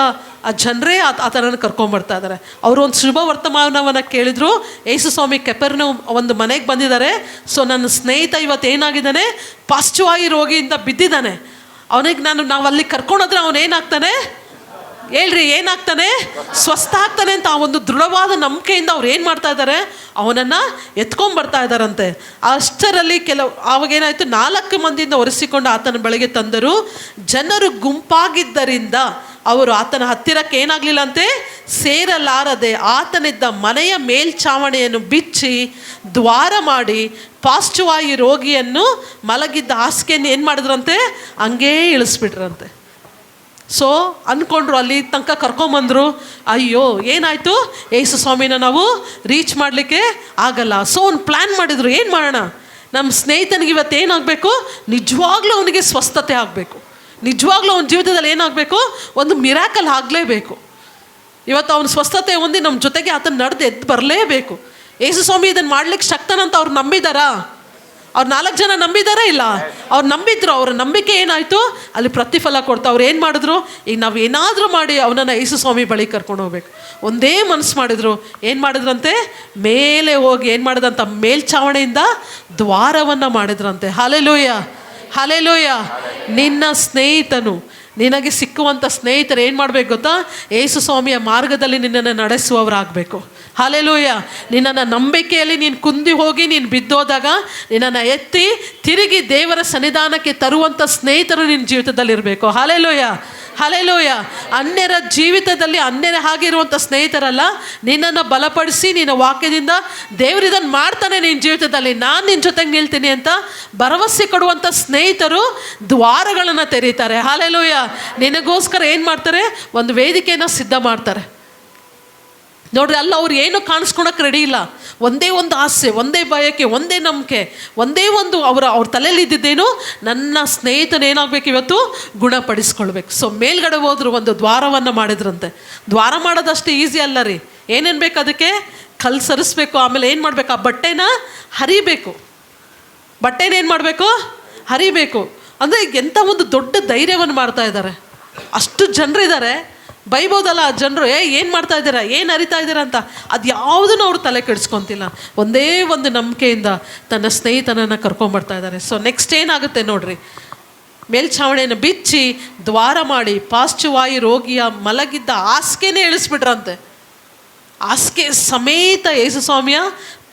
ಆ ಜನರೇ ಆತನನ್ನು ಕರ್ಕೊಂಬರ್ತಾ ಇದ್ದಾರೆ. ಅವರು ಒಂದು ಶುಭ ವರ್ತಮಾನವನ್ನು ಕೇಳಿದ್ರು. ಯೇಸುಸ್ವಾಮಿ ಕೆಪೆರ್ನೌಮ್ ಒಂದು ಮನೆಗೆ ಬಂದಿದ್ದಾರೆ. ಸೊ ನನ್ನ ಸ್ನೇಹಿತ ಇವತ್ತು ಏನಾಗಿದ್ದಾನೆ? ಪಾರ್ಶ್ವವಾಯು ರೋಗಿಯಿಂದ ಬಿದ್ದಿದ್ದಾನೆ. ಅವನಿಗೆ ನಾವು ಅಲ್ಲಿ ಕರ್ಕೊಂಡೋದ್ರೆ ಅವನೇನಾಗ್ತಾನೆ? ಹೇಳ್ರಿ, ಏನಾಗ್ತಾನೆ? ಸ್ವಸ್ಥ ಆಗ್ತಾನೆ ಅಂತ ಆ ಒಂದು ದೃಢವಾದ ನಂಬಿಕೆಯಿಂದ ಅವ್ರು ಏನು ಮಾಡ್ತಾ ಇದ್ದಾರೆ? ಅವನನ್ನು ಎತ್ಕೊಂಡ್ಬರ್ತಾ ಇದ್ದಾರಂತೆ. ಅಷ್ಟರಲ್ಲಿ ಆವಾಗೇನಾಯಿತು? 4 ಮಂದಿಯಿಂದ ಒರೆಸಿಕೊಂಡು ಆತನ ಬಳಿಗೆ ತಂದರು. ಜನರು ಗುಂಪಾಗಿದ್ದರಿಂದ ಅವರು ಆತನ ಹತ್ತಿರಕ್ಕೆ ಏನಾಗಲಿಲ್ಲ ಅಂತೆ? ಸೇರಲಾರದೆ ಆತನಿದ್ದ ಮನೆಯ ಮೇಲ್ಛಾವಣಿಯನ್ನು ಬಿಚ್ಚಿ ದ್ವಾರ ಮಾಡಿ ಪಾರ್ಶ್ವವಾಯು ರೋಗಿಯನ್ನು ಮಲಗಿದ್ದ ಹಾಸಿಗೆಯನ್ನು ಏನು ಮಾಡಿದ್ರಂತೆ? ಹಂಗೇ ಇಳಿಸ್ಬಿಟ್ರಂತೆ. ಸೊ ಅಂದ್ಕೊಂಡ್ರು, ಅಲ್ಲಿ ತನಕ ಕರ್ಕೊಂಬಂದರು. ಅಯ್ಯೋ ಏನಾಯಿತು? ಯೇಸುಸ್ವಾಮಿನ ನಾವು ರೀಚ್ ಮಾಡಲಿಕ್ಕೆ ಆಗಲ್ಲ. ಸೊ ಒಂದು ಪ್ಲ್ಯಾನ್ ಮಾಡಿದರು. ಏನು ಮಾಡೋಣ? ನಮ್ಮ ಸ್ನೇಹಿತನಿಗೆ ಇವತ್ತು ಏನಾಗಬೇಕು? ನಿಜವಾಗ್ಲೂ ಅವನಿಗೆ ಸ್ವಸ್ಥತೆ ಆಗಬೇಕು. ನಿಜವಾಗ್ಲೂ ಅವನ ಜೀವಿತದಲ್ಲಿ ಏನಾಗಬೇಕು? ಒಂದು ಮಿರಾಕಲ್ ಆಗಲೇಬೇಕು. ಇವತ್ತು ಅವನ ಸ್ವಸ್ಥತೆ ಹೊಂದಿ ನಮ್ಮ ಜೊತೆಗೆ ಆತನ ನಡೆದು ಎದ್ದು ಬರಲೇಬೇಕು. ಯೇಸುಸ್ವಾಮಿ ಇದನ್ನು ಮಾಡ್ಲಿಕ್ಕೆ ಶಕ್ತನಂತ ಅವ್ರು ನಂಬಿದಾರಾ? ಅವ್ರು 4 ಜನ ನಂಬಿದಾರಾ? ಇಲ್ಲ, ಅವ್ರು ನಂಬಿದ್ರು. ಅವ್ರ ನಂಬಿಕೆ ಏನಾಯಿತು? ಅಲ್ಲಿ ಪ್ರತಿಫಲ ಕೊಡ್ತಾ ಅವ್ರು ಏನು ಮಾಡಿದ್ರು? ಈಗ ನಾವು ಏನಾದರೂ ಮಾಡಿ ಅವನನ್ನು ಯೇಸುಸ್ವಾಮಿ ಬಳಿ ಕರ್ಕೊಂಡು ಹೋಗ್ಬೇಕು. ಒಂದೇ ಮನಸ್ಸು ಮಾಡಿದ್ರು. ಏನು ಮಾಡಿದ್ರಂತೆ? ಮೇಲೆ ಹೋಗಿ ಏನು ಮಾಡಿದ್ರಂತ? ಮೇಲ್ಛಾವಣಿಯಿಂದ ದ್ವಾರವನ್ನು ಮಾಡಿದ್ರಂತೆ. ಹಲ್ಲೆಲೂಯ. ನಿನ್ನ ಸ್ನೇಹಿತನು, ನಿನಗೆ ಸಿಕ್ಕುವಂಥ ಸ್ನೇಹಿತರು ಏನು ಮಾಡಬೇಕು ಗೊತ್ತಾ? ಯೇಸುಸ್ವಾಮಿಯ ಮಾರ್ಗದಲ್ಲಿ ನಿನ್ನನ್ನು ನಡೆಸುವವರಾಗಬೇಕು. ಹಲ್ಲೆಲೂಯ. ನಿನ್ನನ್ನು ನಂಬಿಕೆಯಲ್ಲಿ ನೀನು ಕುಂದಿ ಹೋಗಿ ನೀನು ಬಿದ್ದೋದಾಗ ನಿನ್ನನ್ನು ಎತ್ತಿ ತಿರುಗಿ ದೇವರ ಸನ್ನಿಧಾನಕ್ಕೆ ತರುವಂಥ ಸ್ನೇಹಿತರು ನಿನ್ನ ಜೀವಿತದಲ್ಲಿರಬೇಕು. ಹಲ್ಲೆಲೂಯ. ಅನ್ಯರ ಜೀವಿತದಲ್ಲಿ ಅನ್ಯರ ಹಾಗಿರುವಂಥ ಸ್ನೇಹಿತರಲ್ಲ, ನಿನ್ನನ್ನು ಬಲಪಡಿಸಿ ನಿನ್ನ ವಾಕ್ಯದಿಂದ ದೇವರಿದನ್ನು ಮಾಡ್ತಾನೆ ನಿನ್ನ ಜೀವಿತದಲ್ಲಿ, ನಾನು ನಿನ್ನ ಜೊತೆಗೆ ನಿಲ್ತೀನಿ ಅಂತ ಭರವಸೆ ಕೊಡುವಂಥ ಸ್ನೇಹಿತರು ದ್ವಾರಗಳನ್ನು ತೆರೀತಾರೆ. ಹಲ್ಲೆಲೂಯ. ನಿನಗೋಸ್ಕರ ಏನು ಮಾಡ್ತಾರೆ? ಒಂದು ವೇದಿಕೆಯನ್ನು ಸಿದ್ಧ ಮಾಡ್ತಾರೆ. ನೋಡ್ರಿ, ಅಲ್ಲ ಅವ್ರು ಏನು ಕಾಣಿಸ್ಕೊಳಕ್ಕೆ ರೆಡಿ ಇಲ್ಲ. ಒಂದೇ ಒಂದು ಆಸೆ, ಒಂದೇ ಬಯಕೆ, ಒಂದೇ ನಂಬಿಕೆ, ಒಂದೇ ಒಂದು ಅವ್ರ ತಲೆಯಲ್ಲಿ ಇದ್ದಿದ್ದೇನು? ನನ್ನ ಸ್ನೇಹಿತನ ಏನಾಗಬೇಕು? ಇವತ್ತು ಗುಣಪಡಿಸ್ಕೊಳ್ಬೇಕು. ಸೊ ಮೇಲ್ಗಡೆ ಹೋದ್ರು, ಒಂದು ದ್ವಾರವನ್ನು ಮಾಡಿದ್ರಂತೆ. ದ್ವಾರ ಮಾಡೋದಷ್ಟು ಈಸಿ ಅಲ್ಲ ರೀ. ಏನೇನು ಬೇಕು ಅದಕ್ಕೆ? ಕಲ್ಲು ಸರಿಸ್ಬೇಕು. ಆಮೇಲೆ ಏನು ಮಾಡಬೇಕು? ಆ ಬಟ್ಟೆನ ಹರಿಬೇಕು. ಬಟ್ಟೆನ ಏನು ಮಾಡಬೇಕು? ಹರಿಬೇಕು. ಅಂದರೆ ಎಂಥ ಒಂದು ದೊಡ್ಡ ಧೈರ್ಯವನ್ನು ಮಾಡ್ತಾ ಇದ್ದಾರೆ. ಅಷ್ಟು ಜನರಿದ್ದಾರೆ, ಬೈಬೋದಲ್ಲ ಆ ಜನರು, ಏನು ಮಾಡ್ತಾ ಇದ್ದೀರಾ, ಏನು ಹರಿತಾ ಇದ್ದೀರಾ ಅಂತ. ಅದು ಯಾವುದನ್ನು ಅವ್ರು ತಲೆ ಕೆಡಿಸ್ಕೊತಿಲ್ಲ. ಒಂದೇ ಒಂದು ನಂಬಿಕೆಯಿಂದ ತನ್ನ ಸ್ನೇಹಿತನನ್ನು ಕರ್ಕೊಂಬರ್ತಾ ಇದ್ದಾರೆ. ಸೊ ನೆಕ್ಸ್ಟ್ ಏನಾಗುತ್ತೆ ನೋಡ್ರಿ, ಮೇಲ್ಛಾವಣಿಯನ್ನು ಬಿಚ್ಚಿ ದ್ವಾರ ಮಾಡಿ ಪಾರ್ಶ್ವವಾಯು ರೋಗಿಯ ಮಲಗಿದ್ದ ಹಾಸಿಗೆನೇ ಇಳಿಸ್ಬಿಟ್ರಂತೆ. ಹಾಸಿಗೆ ಸಮೇತ ಯೇಸು ಸ್ವಾಮಿಯ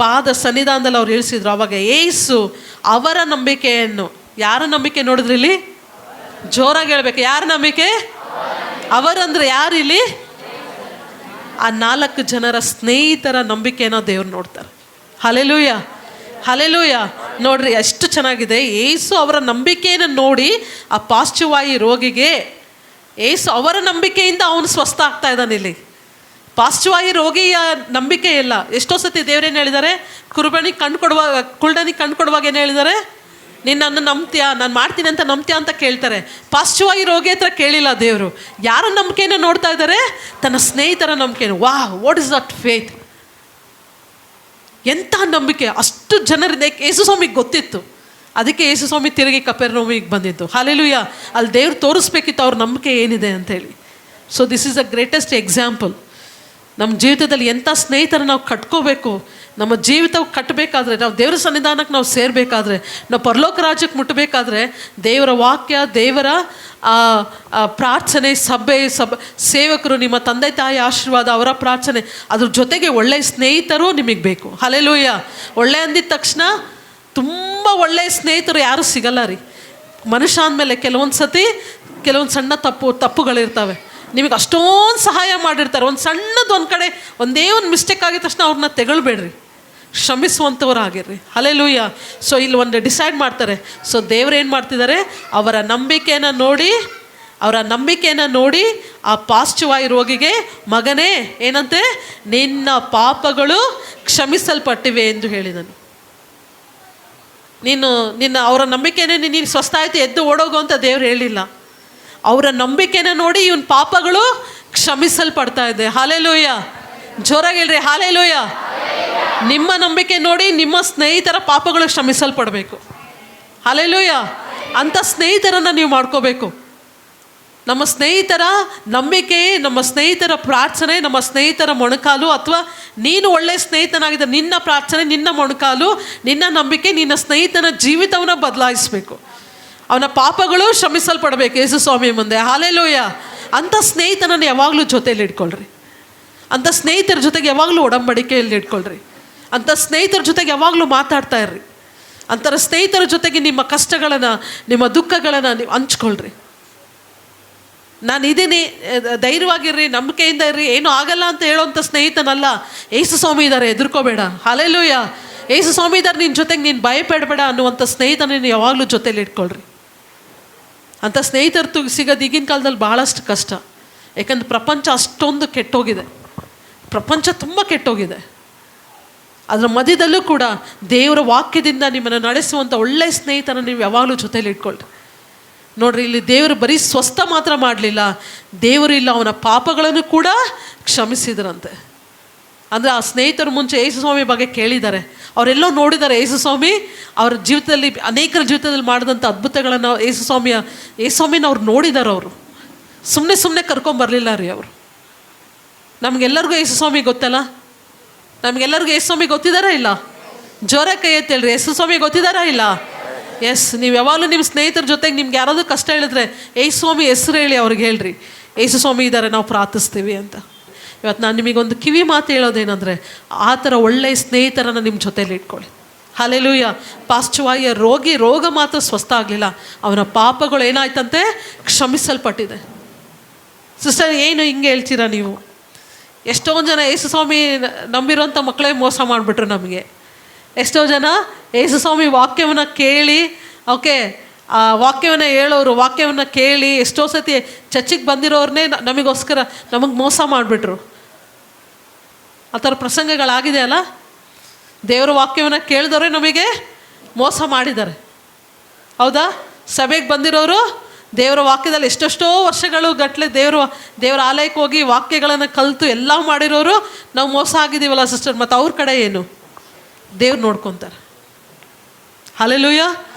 ಪಾದ ಸನ್ನಿಧಾನದಲ್ಲಿ ಅವ್ರು ಇಳಿಸಿದ್ರು. ಅವಾಗ ಯೇಸು ಅವರ ನಂಬಿಕೆಯನ್ನು, ಯಾರ ನಂಬಿಕೆ ನೋಡಿದ್ರಿ ಇಲ್ಲಿ? ಜೋರಾಗಿ ಹೇಳ್ಬೇಕು, ಯಾರ ನಂಬಿಕೆ? ಅವರಂದ್ರೆ ಯಾರು ಇಲ್ಲಿ? ಆ 4 ಜನರ ಸ್ನೇಹಿತರ ನಂಬಿಕೆನ ದೇವ್ರು ನೋಡ್ತಾರೆ. Hallelujah, hallelujah. ನೋಡ್ರಿ ಎಷ್ಟು ಚೆನ್ನಾಗಿದೆ. ಯೇಸು ಅವರ ನಂಬಿಕೆಯನ್ನು ನೋಡಿ ಆ ಪಾರ್ಶ್ವವಾಯು ರೋಗಿಗೆ, ಯೇಸು ಅವರ ನಂಬಿಕೆಯಿಂದ ಅವನು ಸ್ವಸ್ಥ ಆಗ್ತಾ ಇದ್ದಾನೆ. ಇಲ್ಲಿ ಪಾರ್ಶ್ವವಾಯು ರೋಗಿಯ ನಂಬಿಕೆ ಇಲ್ಲ. ಎಷ್ಟೋ ಸತಿ ದೇವ್ರೇನು ಹೇಳಿದ್ದಾರೆ? ಕುರುಬನಿಗೆ ಕಣ್ಣು ಕೊಡುವಾಗ ಏನು ಹೇಳಿದ್ದಾರೆ? ನಿನ್ನನ್ನು ನಂಬ್ತೀಯಾ, ನಾನು ಮಾಡ್ತೀನಿ ಅಂತ ನಂಬ್ತೀಯಾ ಅಂತ ಕೇಳ್ತಾರೆ. ಪಾರ್ಶ್ವವಾಯು ರೋಗಿ ಹತ್ರ ಕೇಳಿಲ್ಲ ದೇವರು. ಯಾರ ನಂಬಿಕೆಯನ್ನು ನೋಡ್ತಾ ಇದ್ದಾರೆ? ತನ್ನ ಸ್ನೇಹಿತರ ನಂಬಿಕೆಯನ್ನು. What is that faith? ಎಂಥ ನಂಬಿಕೆ! ಅಷ್ಟು ಜನರಿಂದ ಯೇಸು ಸ್ವಾಮಿಗೆ ಗೊತ್ತಿತ್ತು. ಅದಕ್ಕೆ ಯೇಸು ಸ್ವಾಮಿ ತಿರುಗಿ ಕಪೆರ್ನೌಮಿಗೆ ಬಂದಿದ್ದು. ಹಲ್ಲೆಲೂಯಾ. ಅಲ್ಲಿ ದೇವ್ರು ತೋರಿಸ್ಬೇಕಿತ್ತು ಅವ್ರ ನಂಬಿಕೆ ಏನಿದೆ ಅಂತೇಳಿ. So this is the greatest example. ನಮ್ಮ ಜೀವಿತದಲ್ಲಿ ಎಂಥ ಸ್ನೇಹಿತರ ನಾವು ಕಟ್ಕೋಬೇಕು. ನಮ್ಮ ಜೀವಿತ ಕಟ್ಟಬೇಕಾದ್ರೆ, ನಾವು ದೇವರ ಸನ್ನಿಧಾನಕ್ಕೆ ನಾವು ಸೇರಬೇಕಾದ್ರೆ, ನಾವು ಪರಲೋಕ ರಾಜ್ಯಕ್ಕೆ ಮುಟ್ಟಬೇಕಾದ್ರೆ, ದೇವರ ವಾಕ್ಯ, ದೇವರ ಪ್ರಾರ್ಥನೆ, ಸೇವಕರು, ನಿಮ್ಮ ತಂದೆ ತಾಯಿ ಆಶೀರ್ವಾದ, ಅವರ ಪ್ರಾರ್ಥನೆ, ಅದ್ರ ಜೊತೆಗೆ ಒಳ್ಳೆಯ ಸ್ನೇಹಿತರು ನಿಮಗೆ ಬೇಕು. ಹಲ್ಲೆಲೂಯ. ಒಳ್ಳೆ ಅಂದಿದ ತಕ್ಷಣ ತುಂಬ ಒಳ್ಳೆಯ ಸ್ನೇಹಿತರು ಯಾರೂ ಸಿಗಲ್ಲ ರೀ. ಮನುಷ್ಯ ಅಂದಮೇಲೆ ಕೆಲವೊಂದು ಸಣ್ಣ ತಪ್ಪುಗಳಿರ್ತವೆ. ನಿಮಗೆ ಅಷ್ಟೊಂದು ಸಹಾಯ ಮಾಡಿರ್ತಾರೆ. ಒಂದು ಸಣ್ಣದು ಒಂದು ಕಡೆ ಒಂದೇ ಒಂದು ಮಿಸ್ಟೇಕ್ ಆಗಿದ ತಕ್ಷಣ ಅವ್ರನ್ನ ತೆಗೊಳ್ಬೇಡ್ರಿ, ಶ್ರಮಿಸುವಂಥವ್ರು ಆಗಿರ್ರಿ. ಹಲ್ಲೆಲೂಯ. ಸೊ ಇಲ್ಲಿ ಒಂದು ಡಿಸೈಡ್ ಮಾಡ್ತಾರೆ. ಸೊ ದೇವ್ರು ಏನು ಮಾಡ್ತಿದ್ದಾರೆ? ಅವರ ನಂಬಿಕೆಯನ್ನು ನೋಡಿ ಆ ಪಾರ್ಶ್ವವಾಯು ರೋಗಿಗೆ, ಮಗನೇ ಏನಂತೆ, ನಿನ್ನ ಪಾಪಗಳು ಕ್ಷಮಿಸಲ್ಪಟ್ಟಿವೆ ಎಂದು ಹೇಳಿದನು. ಅವರ ನಂಬಿಕೆನೇ ನೀನು ಸ್ವಸ್ಥ ಆಯಿತು ಎದ್ದು ಓಡೋಗು ಅಂತ ದೇವ್ರು ಹೇಳಿಲ್ಲ. ಅವರ ನಂಬಿಕೆನ ನೋಡಿ ಇವನ್ ಪಾಪಗಳು ಕ್ಷಮಿಸಲ್ಪಡ್ತಾ ಇದೆ. ಹಲ್ಲೆಲೂಯ. ಜೋರಾಗಿ ಹೇಳ್ರಿ, ಹಲ್ಲೆಲೂಯ. ನಿಮ್ಮ ನಂಬಿಕೆ ನೋಡಿ ನಿಮ್ಮ ಸ್ನೇಹಿತರ ಪಾಪಗಳು ಕ್ಷಮಿಸಲ್ಪಡಬೇಕು. ಹಲ್ಲೆಲೂಯ. ಅಂಥ ಸ್ನೇಹಿತರನ್ನು ನೀವು ಮಾಡ್ಕೋಬೇಕು. ನಮ್ಮ ಸ್ನೇಹಿತರ ನಂಬಿಕೆ, ನಮ್ಮ ಸ್ನೇಹಿತರ ಪ್ರಾರ್ಥನೆ, ನಮ್ಮ ಸ್ನೇಹಿತರ ಮೊಣಕಾಲು, ಅಥವಾ ನೀನು ಒಳ್ಳೆಯ ಸ್ನೇಹಿತನಾಗಿದ್ದರೆ ನಿನ್ನ ಪ್ರಾರ್ಥನೆ, ನಿನ್ನ ಮೊಣಕಾಲು, ನಿನ್ನ ನಂಬಿಕೆ ನಿನ್ನ ಸ್ನೇಹಿತನ ಜೀವಿತವನ್ನು ಬದಲಾಯಿಸಬೇಕು. ಅವನ ಪಾಪಗಳು ಶ್ರಮಿಸಲ್ಪಡಬೇಕು ಯೇಸು ಸ್ವಾಮಿ ಮುಂದೆ. ಹಲ್ಲೆಲೂಯ. ಅಂಥ ಸ್ನೇಹಿತನನ್ನು ಯಾವಾಗಲೂ ಜೊತೆಯಲ್ಲಿ ಇಟ್ಕೊಳ್ರಿ. ಅಂಥ ಸ್ನೇಹಿತರ ಜೊತೆಗೆ ಯಾವಾಗಲೂ ಒಡಂಬಡಿಕೆಯಲ್ಲಿ ಇಟ್ಕೊಳ್ರಿ. ಅಂಥ ಸ್ನೇಹಿತರ ಜೊತೆಗೆ ಯಾವಾಗಲೂ ಮಾತಾಡ್ತಾ ಇರ್ರಿ. ಅಂಥರ ಸ್ನೇಹಿತರ ಜೊತೆಗೆ ನಿಮ್ಮ ಕಷ್ಟಗಳನ್ನು, ನಿಮ್ಮ ದುಃಖಗಳನ್ನು ನೀವು ಹಂಚ್ಕೊಳ್ರಿ. ನಾನು ಇದೀನಿ, ಧೈರ್ಯವಾಗಿರ್ರಿ, ನಂಬಿಕೆಯಿಂದ ಇರ್ರಿ, ಏನೂ ಆಗಲ್ಲ ಅಂತ ಹೇಳೋವಂಥ ಸ್ನೇಹಿತನಲ್ಲ. ಯೇಸು ಸ್ವಾಮಿ ಇದ್ದಾರೆ, ಹೆದರ್ಕೋಬೇಡ. ಹಲ್ಲೆಲೂಯ. ಯೇಸು ಸ್ವಾಮಿ ಇದ್ದಾರೆ ನಿನ್ನ ಜೊತೆಗೆ, ನೀನು ಭಯಪಡಬೇಡ ಅನ್ನುವಂಥ ಸ್ನೇಹಿತನ ಯಾವಾಗಲೂ ಜೊತೆಲಿ ಇಟ್ಕೊಳ್ರಿ. ಅಂಥ ಸ್ನೇಹಿತರು ಸಿಗೋದು ಈಗಿನ ಕಾಲದಲ್ಲಿ ಭಾಳಷ್ಟು ಕಷ್ಟ. ಯಾಕಂದ್ರೆ ಪ್ರಪಂಚ ಅಷ್ಟೊಂದು ಕೆಟ್ಟೋಗಿದೆ. ಪ್ರಪಂಚ ತುಂಬ ಕೆಟ್ಟೋಗಿದೆ. ಅದರ ಮಧ್ಯದಲ್ಲೂ ಕೂಡ ದೇವರ ವಾಕ್ಯದಿಂದ ನಿಮ್ಮನ್ನು ನಡೆಸುವಂಥ ಒಳ್ಳೆಯ ಸ್ನೇಹಿತನ ನೀವು ಯಾವಾಗಲೂ ಜೊತೆಲಿ ಇಟ್ಕೊಳ್ರಿ. ನೋಡ್ರಿ, ಇಲ್ಲಿ ದೇವರು ಬರೀ ಸ್ವಸ್ಥ ಮಾತ್ರ ಮಾಡಲಿಲ್ಲ, ದೇವರು ಇಲ್ಲ ಅವನ ಪಾಪಗಳನ್ನು ಕೂಡ ಕ್ಷಮಿಸಿದ್ರಂತೆ. ಅಂದರೆ ಆ ಸ್ನೇಹಿತರು ಮುಂಚೆ ಯೇಸು ಸ್ವಾಮಿ ಬಗ್ಗೆ ಕೇಳಿದ್ದಾರೆ, ಅವರೆಲ್ಲೋ ನೋಡಿದ್ದಾರೆ. ಯೇಸು ಸ್ವಾಮಿ ಅವರ ಜೀವಿತದಲ್ಲಿ, ಅನೇಕರ ಜೀವಿತದಲ್ಲಿ ಮಾಡಿದಂಥ ಅದ್ಭುತಗಳನ್ನು ಯೇಸು ಸ್ವಾಮಿನ ಅವ್ರು ನೋಡಿದ್ದಾರೆ. ಅವರು ಸುಮ್ಮನೆ ಕರ್ಕೊಂಬರಲಿಲ್ಲ ರೀ ಅವರು. ನಮಗೆಲ್ಲರಿಗೂ ಯೇಸು ಸ್ವಾಮಿ ಗೊತ್ತಲ್ಲ? ನಮಗೆಲ್ಲರಿಗೂ ಯೇಸು ಸ್ವಾಮಿ ಗೊತ್ತಿದ್ದಾರಾ ಇಲ್ಲ? ಜೋರಾಗಿ ಕೈ ಎತ್ತೇಳ್ರಿ, ಯೇಸು ಸ್ವಾಮಿ ಗೊತ್ತಿದ್ದಾರಾ ಇಲ್ಲ? ಎಸ್. ನೀವು ಯಾವಾಗಲೂ ನಿಮ್ಮ ಸ್ನೇಹಿತರ ಜೊತೆಗೆ ನಿಮ್ಗೆ ಯಾರಾದರೂ ಕಷ್ಟ ಹೇಳಿದ್ರೆ ಯೇಸು ಸ್ವಾಮಿ ಹೆಸರು ಹೇಳಿ ಅವ್ರಿಗೆ ಹೇಳ್ರಿ, ಯೇಸು ಸ್ವಾಮಿ ಇದ್ದಾರೆ, ನಾವು ಪ್ರಾರ್ಥಿಸ್ತೀವಿ ಅಂತ. ಇವತ್ತು ನಾನು ನಿಮಗೊಂದು ಕಿವಿ ಮಾತು ಹೇಳೋದೇನೆಂದರೆ, ಆ ಥರ ಒಳ್ಳೆಯ ಸ್ನೇಹಿತರನ್ನು ನಿಮ್ಮ ಜೊತೆಯಲ್ಲಿ ಇಟ್ಕೊಳ್ಳಿ. ಹಲ್ಲೆಲೂಯ. ಪಾರ್ಶ್ವವಾಯು ರೋಗ ಮಾತ್ರ ಸ್ವಸ್ಥ ಆಗಲಿಲ್ಲ, ಅವನ ಪಾಪಗಳು ಏನಾಯ್ತಂತೆ, ಕ್ಷಮಿಸಲ್ಪಟ್ಟಿದೆ. ಸಿಸ್ಟರ್, ಏನು ಹಿಂಗೆ ಹೇಳ್ತೀರಾ ನೀವು? ಎಷ್ಟೊಂದು ಜನ ಯೇಸು ಸ್ವಾಮಿ ನಂಬಿರೋಂಥ ಮಕ್ಕಳೇ ಮೋಸ ಮಾಡಿಬಿಟ್ರು ನಮಗೆ. ಎಷ್ಟೋ ಜನ ಯೇಸು ಸ್ವಾಮಿ ವಾಕ್ಯವನ್ನು ಕೇಳಿ, ಓಕೆ, ಆ ವಾಕ್ಯವನ್ನು ಹೇಳೋರು, ವಾಕ್ಯವನ್ನು ಕೇಳಿ ಎಷ್ಟೋ ಸತಿ ಚರ್ಚಿಗೆ ಬಂದಿರೋರನ್ನೇ ನಮಗೆ ಮೋಸ ಮಾಡಿಬಿಟ್ರು. ಆ ಥರ ಪ್ರಸಂಗಗಳಾಗಿದೆ ಅಲ್ಲ. ದೇವರ ವಾಕ್ಯವನ್ನು ಕೇಳಿದವರೇ ನಮಗೆ ಮೋಸ ಮಾಡಿದ್ದಾರೆ. ಹೌದಾ? ಸಭೆಗೆ ಬಂದಿರೋರು ದೇವರ ವಾಕ್ಯದಲ್ಲಿ ಎಷ್ಟೆಷ್ಟೋ ವರ್ಷಗಳು ಗಟ್ಟಲೆ ದೇವರ ಆಲಯಕ್ಕೆ ಹೋಗಿ ವಾಕ್ಯಗಳನ್ನು ಕಲಿತು ಎಲ್ಲ ಮಾಡಿರೋರು ನಾವು ಮೋಸ ಆಗಿದ್ದೀವಲ್ಲ ಸಿಸ್ಟರ್. ಮತ್ತು ಅವ್ರ ಕಡೆ ಏನು? ದೇವ್ರು ನೋಡ್ಕೊತಾರೆ. ಹಲ್ಲೆಲೂಯ.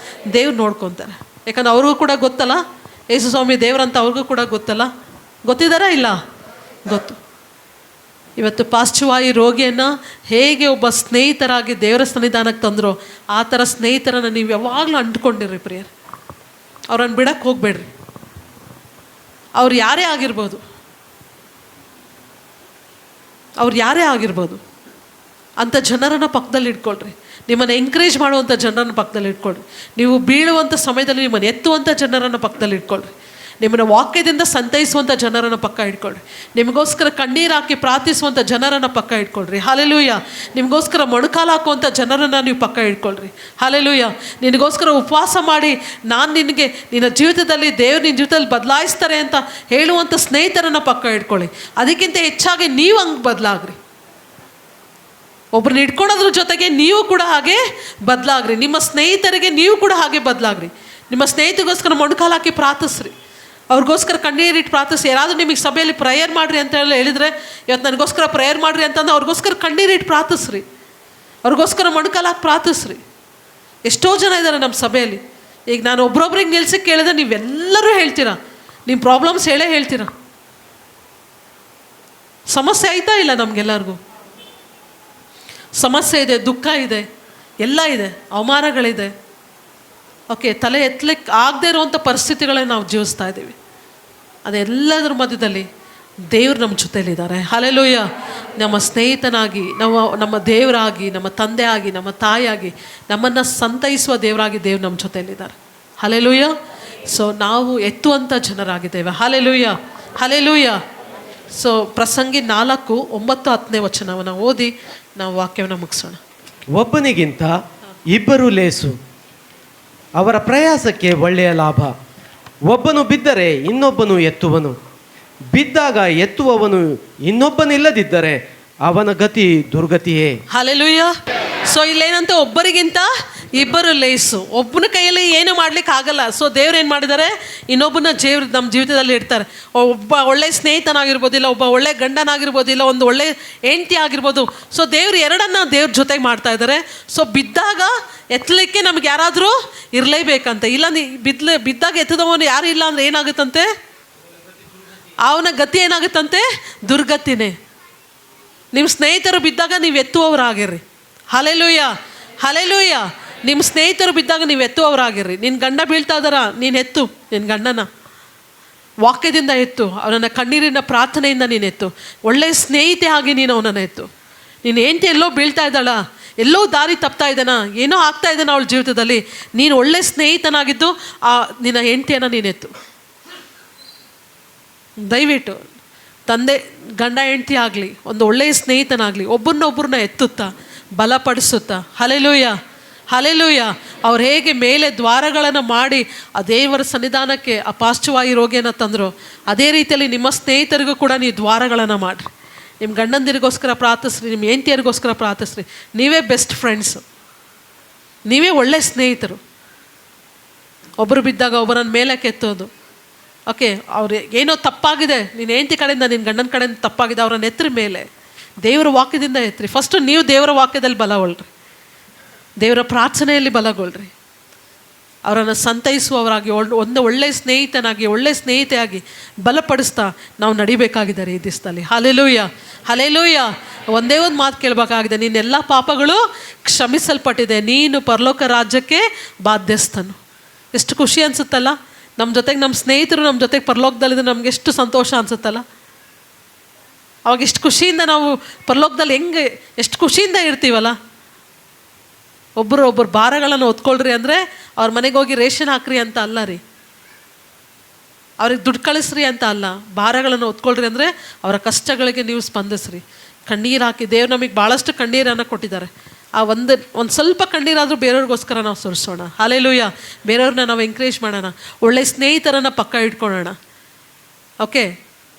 ದೇವ್ರು ನೋಡ್ಕೊತಾರೆ. ಯಾಕಂದ್ರೆ ಅವ್ರಿಗೂ ಕೂಡ ಗೊತ್ತಲ್ಲ, ಯೇಸು ಸ್ವಾಮಿ ದೇವ್ರಂತ ಅವ್ರಿಗೂ ಕೂಡ ಗೊತ್ತಲ್ಲ. ಗೊತ್ತಿದ್ದಾರಾ? ಇಲ್ಲ, ಗೊತ್ತು. ಇವತ್ತು ಪಾರ್ಶ್ವವಾಯು ರೋಗಿಯನ್ನು ಹೇಗೆ ಒಬ್ಬ ಸ್ನೇಹಿತರಾಗಿ ದೇವರ ಸನ್ನಿಧಾನಕ್ಕೆ ತಂದರೋ ಆ ಥರ ಸ್ನೇಹಿತರನ್ನು ನೀವು ಯಾವಾಗಲೂ ಅಂಟ್ಕೊಂಡಿರ್ರಿ ಪ್ರಿಯರ್. ಅವ್ರನ್ನ ಬಿಡಕ್ಕೆ ಹೋಗಬೇಡ್ರಿ. ಅವ್ರು ಯಾರೇ ಆಗಿರ್ಬೋದು, ಅಂಥ ಜನರನ್ನು ಪಕ್ಕದಲ್ಲಿ ಇಟ್ಕೊಳ್ರಿ. ನಿಮ್ಮನ್ನು ಎಂಕರೇಜ್ ಮಾಡುವಂಥ ಜನರನ್ನು ಪಕ್ಕದಲ್ಲಿ ಇಟ್ಕೊಳ್ರಿ. ನೀವು ಬೀಳುವಂಥ ಸಮಯದಲ್ಲಿ ನಿಮ್ಮನ್ನು ಎತ್ತುವಂಥ ಜನರನ್ನು ಪಕ್ಕದಲ್ಲಿ ಇಟ್ಕೊಳ್ರಿ. ನಿಮ್ಮನ್ನು ವಾಕ್ಯದಿಂದ ಸಂತೈಸುವಂಥ ಜನರನ್ನು ಪಕ್ಕ ಇಟ್ಕೊಳ್ರಿ. ನಿಮಗೋಸ್ಕರ ಕಣ್ಣೀರು ಹಾಕಿ ಪ್ರಾರ್ಥಿಸುವಂಥ ಜನರನ್ನು ಪಕ್ಕ ಇಟ್ಕೊಳ್ರಿ. ಹಲ್ಲೆಲೂಯಾ. ನಿಮಗೋಸ್ಕರ ಮೊಣಕಾಲು ಹಾಕುವಂಥ ಜನರನ್ನು ನೀವು ಪಕ್ಕ ಇಟ್ಕೊಳ್ರಿ. ಹಲ್ಲೆಲೂಯಾ. ನಿನಗೋಸ್ಕರ ಉಪವಾಸ ಮಾಡಿ ನಾನು ನಿನ್ನ ಜೀವಿತದಲ್ಲಿ ದೇವ್ರು ನಿನ್ನ ಜೀವಿತದಲ್ಲಿ ಬದಲಾಯಿಸ್ತಾರೆ ಅಂತ ಹೇಳುವಂಥ ಸ್ನೇಹಿತರನ್ನು ಪಕ್ಕ ಇಟ್ಕೊಳ್ಳಿ. ಅದಕ್ಕಿಂತ ಹೆಚ್ಚಾಗಿ ನೀವು ಹಂಗೆ ಬದಲಾಗ್ರಿ. ಒಬ್ರನ್ನ ಇಟ್ಕೊಳ್ಳೋದ್ರ ಜೊತೆಗೆ ನೀವು ಕೂಡ ಹಾಗೆ ಬದಲಾಗ್ರಿ. ನಿಮ್ಮ ಸ್ನೇಹಿತರಿಗೆ ನೀವು ಕೂಡ ಹಾಗೆ ಬದಲಾಗ್ರಿ. ನಿಮ್ಮ ಸ್ನೇಹಿತರಿಗೋಸ್ಕರ ಮೊಣಕಾಲು ಹಾಕಿ ಪ್ರಾರ್ಥಿಸ್ರಿ. ಅವ್ರಿಗೋಸ್ಕರ ಕಣ್ಣೀರಿಟ್ಟು ಪ್ರಾರ್ಥಿಸಿ. ಯಾರಾದರೂ ನಿಮಗೆ ಸಭೆಯಲ್ಲಿ ಪ್ರೇಯರ್ ಮಾಡಿರಿ ಅಂತ ಹೇಳಿದರೆ, ಇವತ್ತು ನನಗೋಸ್ಕರ ಪ್ರೇಯರ್ ಮಾಡಿರಿ ಅಂತಂದು ಅವ್ರಿಗೋಸ್ಕರ ಕಣ್ಣೀರಿಟ್ಟು ಪ್ರಾರ್ಥಿಸ್ರಿ. ಅವ್ರಿಗೋಸ್ಕರ ಮೊಣಕಾಲು ಹಾಕಿ ಪ್ರಾರ್ಥಿಸ್ರಿ. ಎಷ್ಟೋ ಜನ ಇದ್ದಾರೆ ನಮ್ಮ ಸಭೆಯಲ್ಲಿ. ಈಗ ನಾನು ಒಬ್ರೊಬ್ರಿಗೆ ನಿಲ್ಸಿ ಕೇಳಿದ್ರೆ ನೀವೆಲ್ಲರೂ ಹೇಳ್ತೀರಾ, ನಿಮ್ಮ ಪ್ರಾಬ್ಲಮ್ಸ್ ಹೇಳ್ತೀರಾ. ಸಮಸ್ಯೆ ಆಯ್ತಾ ಇಲ್ಲ? ನಮಗೆಲ್ಲರಿಗೂ ಸಮಸ್ಯೆ ಇದೆ, ದುಃಖ ಇದೆ, ಎಲ್ಲ ಇದೆ, ಅವಮಾನಗಳಿದೆ. ಓಕೆ, ತಲೆ ಎತ್ತಲಿಕ್ಕೆ ಆಗದೆ ಇರುವಂಥ ಪರಿಸ್ಥಿತಿಗಳನ್ನ ನಾವು ಜೀವಿಸ್ತಾ ಇದ್ದೀವಿ. ಅದೆಲ್ಲದರ ಮಧ್ಯದಲ್ಲಿ ದೇವರು ನಮ್ಮ ಜೊತೆಯಲ್ಲಿದ್ದಾರೆ. ಹಲ್ಲೆಲೂಯಾ. ನಮ್ಮ ಸ್ನೇಹಿತನಾಗಿ, ನಮ್ಮ ದೇವರಾಗಿ, ನಮ್ಮ ತಂದೆ ಆಗಿ, ನಮ್ಮ ತಾಯಿಯಾಗಿ, ನಮ್ಮನ್ನು ಸಂತೈಸುವ ದೇವರಾಗಿ ದೇವ್ರು ನಮ್ಮ ಜೊತೆಯಲ್ಲಿದ್ದಾರೆ. ಹಲ್ಲೆಲೂಯಾ. ಸೊ ನಾವು ಎತ್ತುವಂಥ ಜನರಾಗಿದ್ದೇವೆ. Hallelujah, hallelujah. ಸೊ ಪ್ರಸಂಗಿ 4:9-10 ವಚನವನ್ನು ಓದಿ ನಾವು ವಾಕ್ಯವನ್ನು ಮುಗಿಸೋಣ. ಒಬ್ಬನಿಗಿಂತ ಇಬ್ಬರು ಲೇಸು, ಅವರ ಪ್ರಯಾಸಕ್ಕೆ ಒಳ್ಳೆಯ ಲಾಭ. ಒಬ್ಬನು ಬಿದ್ದರೆ ಇನ್ನೊಬ್ಬನು ಎತ್ತುವನು, ಬಿದ್ದಾಗ ಎತ್ತುವವನು ಇನ್ನೊಬ್ಬನಿಲ್ಲದಿದ್ದರೆ ಅವನ ಗತಿ ದುರ್ಗತಿಯೇ. ಹಲ್ಲೆಲೂಯಾ. ಸೊ ಇಲ್ಲೇನಂತ, ಒಬ್ಬರಿಗಿಂತ ಇಬ್ಬರು ಲೇಸು. ಒಬ್ಬನ ಕೈಯಲ್ಲಿ ಏನು ಮಾಡ್ಲಿಕ್ಕೆ ಆಗಲ್ಲ. ಸೊ ದೇವ್ರು ಏನು ಮಾಡಿದ್ದಾರೆ, ಇನ್ನೊಬ್ಬನ ನಮ್ಮ ಜೀವಿತದಲ್ಲಿ ಇಡ್ತಾರೆ. ಒಬ್ಬ ಒಳ್ಳೆ ಸ್ನೇಹಿತನಾಗಿರ್ಬೋದು, ಇಲ್ಲ ಒಬ್ಬ ಒಳ್ಳೆ ಗಂಡನಾಗಿರ್ಬೋದು, ಇಲ್ಲ ಒಂದು ಒಳ್ಳೆ ಹೆಂಡತಿ ಆಗಿರ್ಬೋದು. ಸೊ ದೇವ್ರು ಎರಡನ್ನ ದೇವ್ರ ಜೊತೆಗೆ ಮಾಡ್ತಾ ಇದ್ದಾರೆ. ಸೊ ಬಿದ್ದಾಗ ಎತ್ತಲಿಕ್ಕೆ ನಮ್ಗೆ ಯಾರಾದರೂ ಇರಲೇಬೇಕಂತೆ. ಇಲ್ಲ ಬಿದ್ದಾಗ ಎತ್ತದವನು ಯಾರು ಇಲ್ಲ ಅಂದರೆ ಏನಾಗುತ್ತಂತೆ, ಅವನ ಗತಿ ಏನಾಗುತ್ತಂತೆ, ದುರ್ಗತಿನೇ. ನಿಮ್ಮ ಸ್ನೇಹಿತರು ಬಿದ್ದಾಗ ನೀವು ಎತ್ತುವವರಾಗಿರ್ರಿ. Hallelujah, hallelujah. ನಿಮ್ಮ ಸ್ನೇಹಿತರು ಬಿದ್ದಾಗ ನೀವು ಎತ್ತುವವರಾಗಿರ್ರಿ. ನಿನ್ನ ಗಂಡ ಬೀಳ್ತಾ ಇದ್ದಾರ, ನೀನು ಎತ್ತು ನಿನ್ನ ಗಂಡನ ವಾಕ್ಯದಿಂದ ಎತ್ತು, ಅವನನ್ನು ಕಣ್ಣೀರಿನ ಪ್ರಾರ್ಥನೆಯಿಂದ ನೀನು ಎತ್ತು. ಒಳ್ಳೆಯ ಸ್ನೇಹಿತೆ ಆಗಿ ನೀನು ಅವನನ್ನು ಎತ್ತು. ನೀನು ಹೆಂಡತಿ ಎಲ್ಲೋ ಬೀಳ್ತಾ ಇದ್ದಾಳ, ಎಲ್ಲೋ ದಾರಿ ತಪ್ತಾ ಇದ್ದಾನ, ಏನೋ ಆಗ್ತಾ ಇದ್ದಾನ ಅವಳ ಜೀವಿತದಲ್ಲಿ, ನೀನು ಒಳ್ಳೆ ಸ್ನೇಹಿತನಾಗಿದ್ದು ಆ ನಿನ್ನ ಹೆಂಡತಿಯನ್ನು ನೀನು ಎತ್ತು. ದಯವಿಟ್ಟು ತಂದೆ ಗಂಡ ಹೆಂಡತಿ ಆಗಲಿ, ಒಂದು ಒಳ್ಳೆಯ ಸ್ನೇಹಿತನಾಗಲಿ, ಒಬ್ಬರನ್ನ ಎತ್ತುತ್ತಾ ಬಲಪಡಿಸುತ್ತಾ. Hallelujah, hallelujah. ಅವ್ರು ಹೇಗೆ ಮೇಲೆ ದ್ವಾರಗಳನ್ನು ಮಾಡಿ ಆ ದೇವರ ಸನ್ನಿಧಾನಕ್ಕೆ ಆ ಪಾರ್ಶ್ವವಾಯು ರೋಗಿಯನ್ನು ತಂದರು, ಅದೇ ರೀತಿಯಲ್ಲಿ ನಿಮ್ಮ ಸ್ನೇಹಿತರಿಗೂ ಕೂಡ ನೀವು ದ್ವಾರಗಳನ್ನು ಮಾಡಿರಿ. ನಿಮ್ಮ ಗಂಡಂದಿರಿಗೋಸ್ಕರ ಪ್ರಾರ್ಥಿಸ್ರಿ, ನಿಮ್ಮ ಹೆಂಡತಿಯರಿಗೋಸ್ಕರ ಪ್ರಾರ್ಥಿಸ್ರಿ. ನೀವೇ ಬೆಸ್ಟ್ ಫ್ರೆಂಡ್ಸು, ನೀವೇ ಒಳ್ಳೆ ಸ್ನೇಹಿತರು. ಒಬ್ಬರು ಬಿದ್ದಾಗ ಒಬ್ಬರನ್ನ ಮೇಲೆ ಕೆತ್ತೋದು. ಓಕೆ, ಅವ್ರು ಏನೋ ತಪ್ಪಾಗಿದೆ, ನೀನು ಹೆಂಡತಿ ಕಡೆಯಿಂದ ನಿನ್ನ ಗಂಡನ ಕಡೆಯಿಂದ ತಪ್ಪಾಗಿದೆ, ಅವ್ರನ್ನ ಎತ್ತರಿ ಮೇಲೆ, ದೇವರ ವಾಕ್ಯದಿಂದ ಎತ್ತರಿ. ಫಸ್ಟು ನೀವು ದೇವರ ವಾಕ್ಯದಲ್ಲಿ ಬಲಗೊಳ್ರಿ, ದೇವರ ಪ್ರಾರ್ಥನೆಯಲ್ಲಿ ಬಲಗೊಳ್ರಿ. ಅವರನ್ನು ಸಂತೈಸುವವರಾಗಿ, ಒಂದು ಒಳ್ಳೆಯ ಸ್ನೇಹಿತನಾಗಿ, ಒಳ್ಳೆಯ ಸ್ನೇಹಿತೆಯಾಗಿ ಬಲಪಡಿಸ್ತಾ ನಾವು ನಡಿಬೇಕಾಗಿದ್ದಾರೆ ಈ ದಿವಸದಲ್ಲಿ. Hallelujah, hallelujah. ಒಂದೇ ಒಂದು ಮಾತು ಕೇಳಬೇಕಾಗಿದೆ, ನಿನ್ನೆಲ್ಲ ಪಾಪಗಳು ಕ್ಷಮಿಸಲ್ಪಟ್ಟಿದೆ, ನೀನು ಪರಲೋಕ ರಾಜ್ಯಕ್ಕೆ ಬಾಧ್ಯಸ್ಥನು. ಎಷ್ಟು ಖುಷಿ ಅನಿಸುತ್ತಲ್ಲ. ನಮ್ಮ ಜೊತೆಗೆ ನಮ್ಮ ಸ್ನೇಹಿತರು ನಮ್ಮ ಜೊತೆಗೆ ಪರಲೋಕದಲ್ಲಿದ್ದು ನಮ್ಗೆ ಎಷ್ಟು ಸಂತೋಷ ಅನಿಸುತ್ತಲ್ಲ. ಅವಾಗ ಎಷ್ಟು ಖುಷಿಯಿಂದ ನಾವು ಪರಲೋಕದಲ್ಲಿ ಎಷ್ಟು ಖುಷಿಯಿಂದ ಇರ್ತೀವಲ್ಲ. ಒಬ್ಬರು ಭಾರಗಳನ್ನು ಹೊತ್ಕೊಳ್ರಿ ಅಂದರೆ ಅವ್ರ ಮನೆಗೆ ಹೋಗಿ ರೇಷನ್ ಹಾಕ್ರಿ ಅಂತ ಅಲ್ಲ ರೀ, ಅವ್ರಿಗೆ ದುಡ್ಡು ಕಳಿಸ್ರಿ ಅಂತ ಅಲ್ಲ. ಭಾರಗಳನ್ನು ಹೊತ್ಕೊಳ್ರಿ ಅಂದರೆ ಅವರ ಕಷ್ಟಗಳಿಗೆ ನೀವು ಸ್ಪಂದಿಸ್ರಿ, ಕಣ್ಣೀರು ಹಾಕಿ. ದೇವ್ರು ನಮಗೆ ಭಾಳಷ್ಟು ಕಣ್ಣೀರನ್ನು ಕೊಟ್ಟಿದ್ದಾರೆ. ಆ ಒಂದು ಸ್ವಲ್ಪ ಕಣ್ಣೀರಾದರೂ ಬೇರೆಯವ್ರಿಗೋಸ್ಕರ ನಾವು ಸುರಿಸೋಣ. ಹಲ್ಲೆಲೂಯಾ. ಬೇರೆಯವ್ರನ್ನ ನಾವು ಎಂಕರೇಜ್ ಮಾಡೋಣ, ಒಳ್ಳೆಯ ಸ್ನೇಹಿತರನ್ನು ಪಕ್ಕ ಇಟ್ಕೊಳ್ಳೋಣ. ಓಕೆ,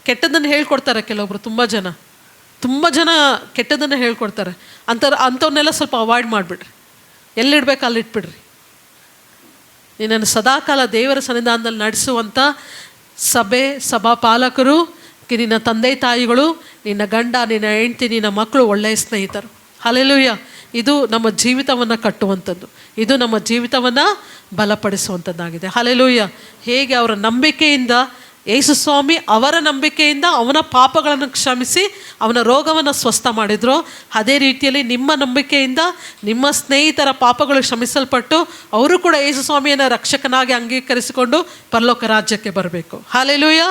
ಕೆಟ್ಟದ್ದನ್ನು ಹೇಳ್ಕೊಡ್ತಾರೆ ಕೆಲವೊಬ್ರು, ತುಂಬ ಜನ ಕೆಟ್ಟದ್ದನ್ನು ಹೇಳ್ಕೊಡ್ತಾರೆ. ಅಂಥವ್ರನ್ನೆಲ್ಲ ಸ್ವಲ್ಪ ಅವಾಯ್ಡ್ ಮಾಡಿಬಿಡ್ರಿ. ಎಲ್ಲಿಡ್ಬೇಕು ಅಲ್ಲಿ ಇಟ್ಬಿಡ್ರಿ. ನಿನ್ನನ್ನು ಸದಾಕಾಲ ದೇವರ ಸನ್ನಿಧಾನದಲ್ಲಿ ನಡೆಸುವಂಥ ಸಭಾಪಾಲಕರು, ನಿನ್ನ ತಂದೆ ತಾಯಿಗಳು, ನಿನ್ನ ಗಂಡ, ನಿನ್ನ ಹೆಂಡತಿ, ನಿನ್ನ ಮಕ್ಕಳು ಒಳ್ಳೆಯ ಸ್ನೇಹಿತರು. ಹಲ್ಲೆಲೂಯಾ. ಇದು ನಮ್ಮ ಜೀವಿತವನ್ನು ಕಟ್ಟುವಂಥದ್ದು, ಇದು ನಮ್ಮ ಜೀವಿತವನ್ನು ಬಲಪಡಿಸುವಂಥದ್ದಾಗಿದೆ. ಹಲ್ಲೆಲೂಯಾ. ಹೇಗೆ ಅವರ ನಂಬಿಕೆಯಿಂದ ಯೇಸು ಸ್ವಾಮಿ ಅವರ ನಂಬಿಕೆಯಿಂದ ಅವನ ಪಾಪಗಳನ್ನು ಕ್ಷಮಿಸಿ ಅವನ ರೋಗವನ್ನು ಸ್ವಸ್ಥ ಮಾಡಿದ್ರು, ಅದೇ ರೀತಿಯಲ್ಲಿ ನಿಮ್ಮ ನಂಬಿಕೆಯಿಂದ ನಿಮ್ಮ ಸ್ನೇಹಿತರ ಪಾಪಗಳು ಕ್ಷಮಿಸಲ್ಪಟ್ಟು ಅವರು ಕೂಡ ಯೇಸು ಸ್ವಾಮಿಯನ್ನು ರಕ್ಷಕನಾಗಿ ಅಂಗೀಕರಿಸಿಕೊಂಡು ಪರಲೋಕ ರಾಜ್ಯಕ್ಕೆ ಬರಬೇಕು. Hallelujah,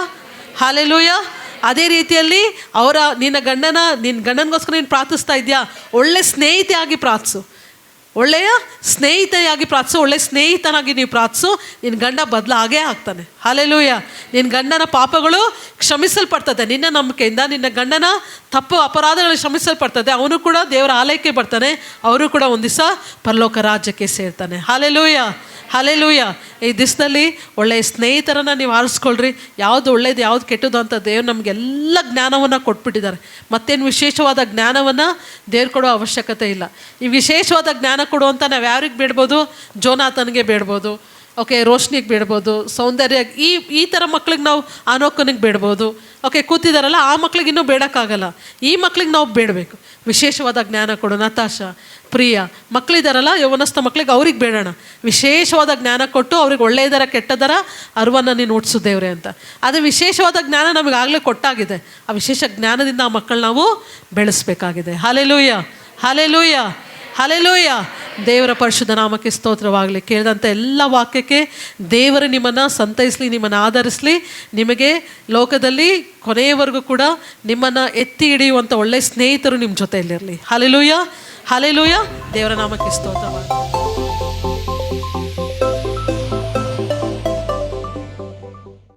hallelujah. ಅದೇ ರೀತಿಯಲ್ಲಿ ನಿನ್ನ ಗಂಡನಿಗೋಸ್ಕರ ನೀನು ಪ್ರಾರ್ಥಿಸ್ತಾ ಇದೆಯಾ, ಒಳ್ಳೆ ಸ್ನೇಹಿತೆಯಾಗಿ ಪ್ರಾರ್ಥಿಸು, ಒಳ್ಳೆಯ ಸ್ನೇಹಿತೆಯಾಗಿ ಪ್ರಾರ್ಥಿಸು, ಒಳ್ಳೆಯ ಸ್ನೇಹಿತನಾಗಿ ನೀವು ಪ್ರಾರ್ಥಿಸು, ನಿನ್ನ ಗಂಡ ಬದಲಾಗೇ ಆಗ್ತಾನೆ. ಹಲ್ಲೆಲೂಯಾ. ನಿನ್ನ ಗಂಡನ ಪಾಪಗಳು ಕ್ಷಮಿಸಲ್ಪಡ್ತದೆ ನಿನ್ನ ನಂಬಿಕೆಯಿಂದ, ನಿನ್ನ ಗಂಡನ ತಪ್ಪು ಅಪರಾಧಗಳು ಕ್ಷಮಿಸಲ್ಪಡ್ತದೆ, ಅವನು ಕೂಡ ದೇವರ ಆಲಯಕ್ಕೆ ಬರ್ತಾನೆ, ಅವರು ಕೂಡ ಒಂದು ದಿವಸ ಪರಲೋಕ ರಾಜ್ಯಕ್ಕೆ ಸೇರ್ತಾನೆ. Hallelujah, hallelujah. ಈ ದಿವಸದಲ್ಲಿ ಒಳ್ಳೆಯ ಸ್ನೇಹಿತರನ್ನು ನೀವು ಆರಿಸ್ಕೊಳ್ರಿ. ಯಾವುದು ಒಳ್ಳೇದು ಯಾವುದು ಕೆಟ್ಟದ್ದು ಅಂತ ದೇವ್ರು ನಮಗೆಲ್ಲ ಜ್ಞಾನವನ್ನು ಕೊಟ್ಬಿಟ್ಟಿದ್ದಾರೆ. ಮತ್ತೇನು ವಿಶೇಷವಾದ ಜ್ಞಾನವನ್ನು ದೇವ್ರು ಕೊಡೋ ಅವಶ್ಯಕತೆ ಇಲ್ಲ. ಈ ವಿಶೇಷವಾದ ಜ್ಞಾನ ಕೊಡುವಂಥ ನಾವು ಯಾರಿಗೆ ಬೇಡ್ಬೋದು? ಜೋನಾಥನ್ಗೆ ಬೇಡ್ಬೋದು, ಓಕೆ, ರೋಶ್ನಿಗೆ ಬೇಡ್ಬೋದು, ಸೌಂದರ್ಯ, ಈ ಥರ ಮಕ್ಳಿಗೆ ನಾವು ಆನೋಕನಿಗೆ ಬೇಡ್ಬೋದು. ಓಕೆ, ಕೂತಿದ್ದಾರಲ್ಲ ಆ ಮಕ್ಳಿಗೆ ಇನ್ನೂ ಬೇಡಕ್ಕಾಗಲ್ಲ, ಈ ಮಕ್ಳಿಗೆ ನಾವು ಬೇಡಬೇಕು. ವಿಶೇಷವಾದ ಜ್ಞಾನ ಕೊಡು. ನತಾಶಾ, ಪ್ರಿಯ ಮಕ್ಕಳಿದಾರಲ್ಲ, ಯೌವನಸ್ಥ ಮಕ್ಳಿಗೆ ಅವ್ರಿಗೆ ಬೇಡೋಣ. ವಿಶೇಷವಾದ ಜ್ಞಾನ ಕೊಟ್ಟು ಅವ್ರಿಗೆ ಒಳ್ಳೆಯದರ ಕೆಟ್ಟದರ ಅರಿವನ್ನು ನೀನು ಹುಟ್ಟಿಸು ದೇವ್ರೆ ಅಂತ. ಅದು ವಿಶೇಷವಾದ ಜ್ಞಾನ ನಮಗಾಗಲೇ ಕೊಟ್ಟಾಗಿದೆ. ಆ ವಿಶೇಷ ಜ್ಞಾನದಿಂದ ಆ ಮಕ್ಕಳು ನಾವು ಬೆಳೆಸಬೇಕಾಗಿದೆ. Hallelujah, hallelujah, hallelujah. ದೇವರ ಪರಿಶುದ್ಧ ನಾಮಕ್ಕೆ ಸ್ತೋತ್ರವಾಗಲಿ. ಕೇಳಿದಂಥ ಎಲ್ಲ ವಾಕ್ಯಕ್ಕೆ ದೇವರು ನಿಮ್ಮನ್ನು ಸಂತೈಸಲಿ, ನಿಮ್ಮನ್ನು ಆಧರಿಸಲಿ, ನಿಮಗೆ ಲೋಕದಲ್ಲಿ ಕೊನೆಯವರೆಗೂ ಕೂಡ ನಿಮ್ಮನ್ನು ಎತ್ತಿ ಹಿಡಿಯುವಂಥ ಒಳ್ಳೆಯ ಸ್ನೇಹಿತರು ನಿಮ್ಮ ಜೊತೆಯಲ್ಲಿರಲಿ. Hallelujah, hallelujah. ದೇವರ ನಾಮಕ್ಕೆ ಸ್ತೋತ್ರವಾಗಲಿ.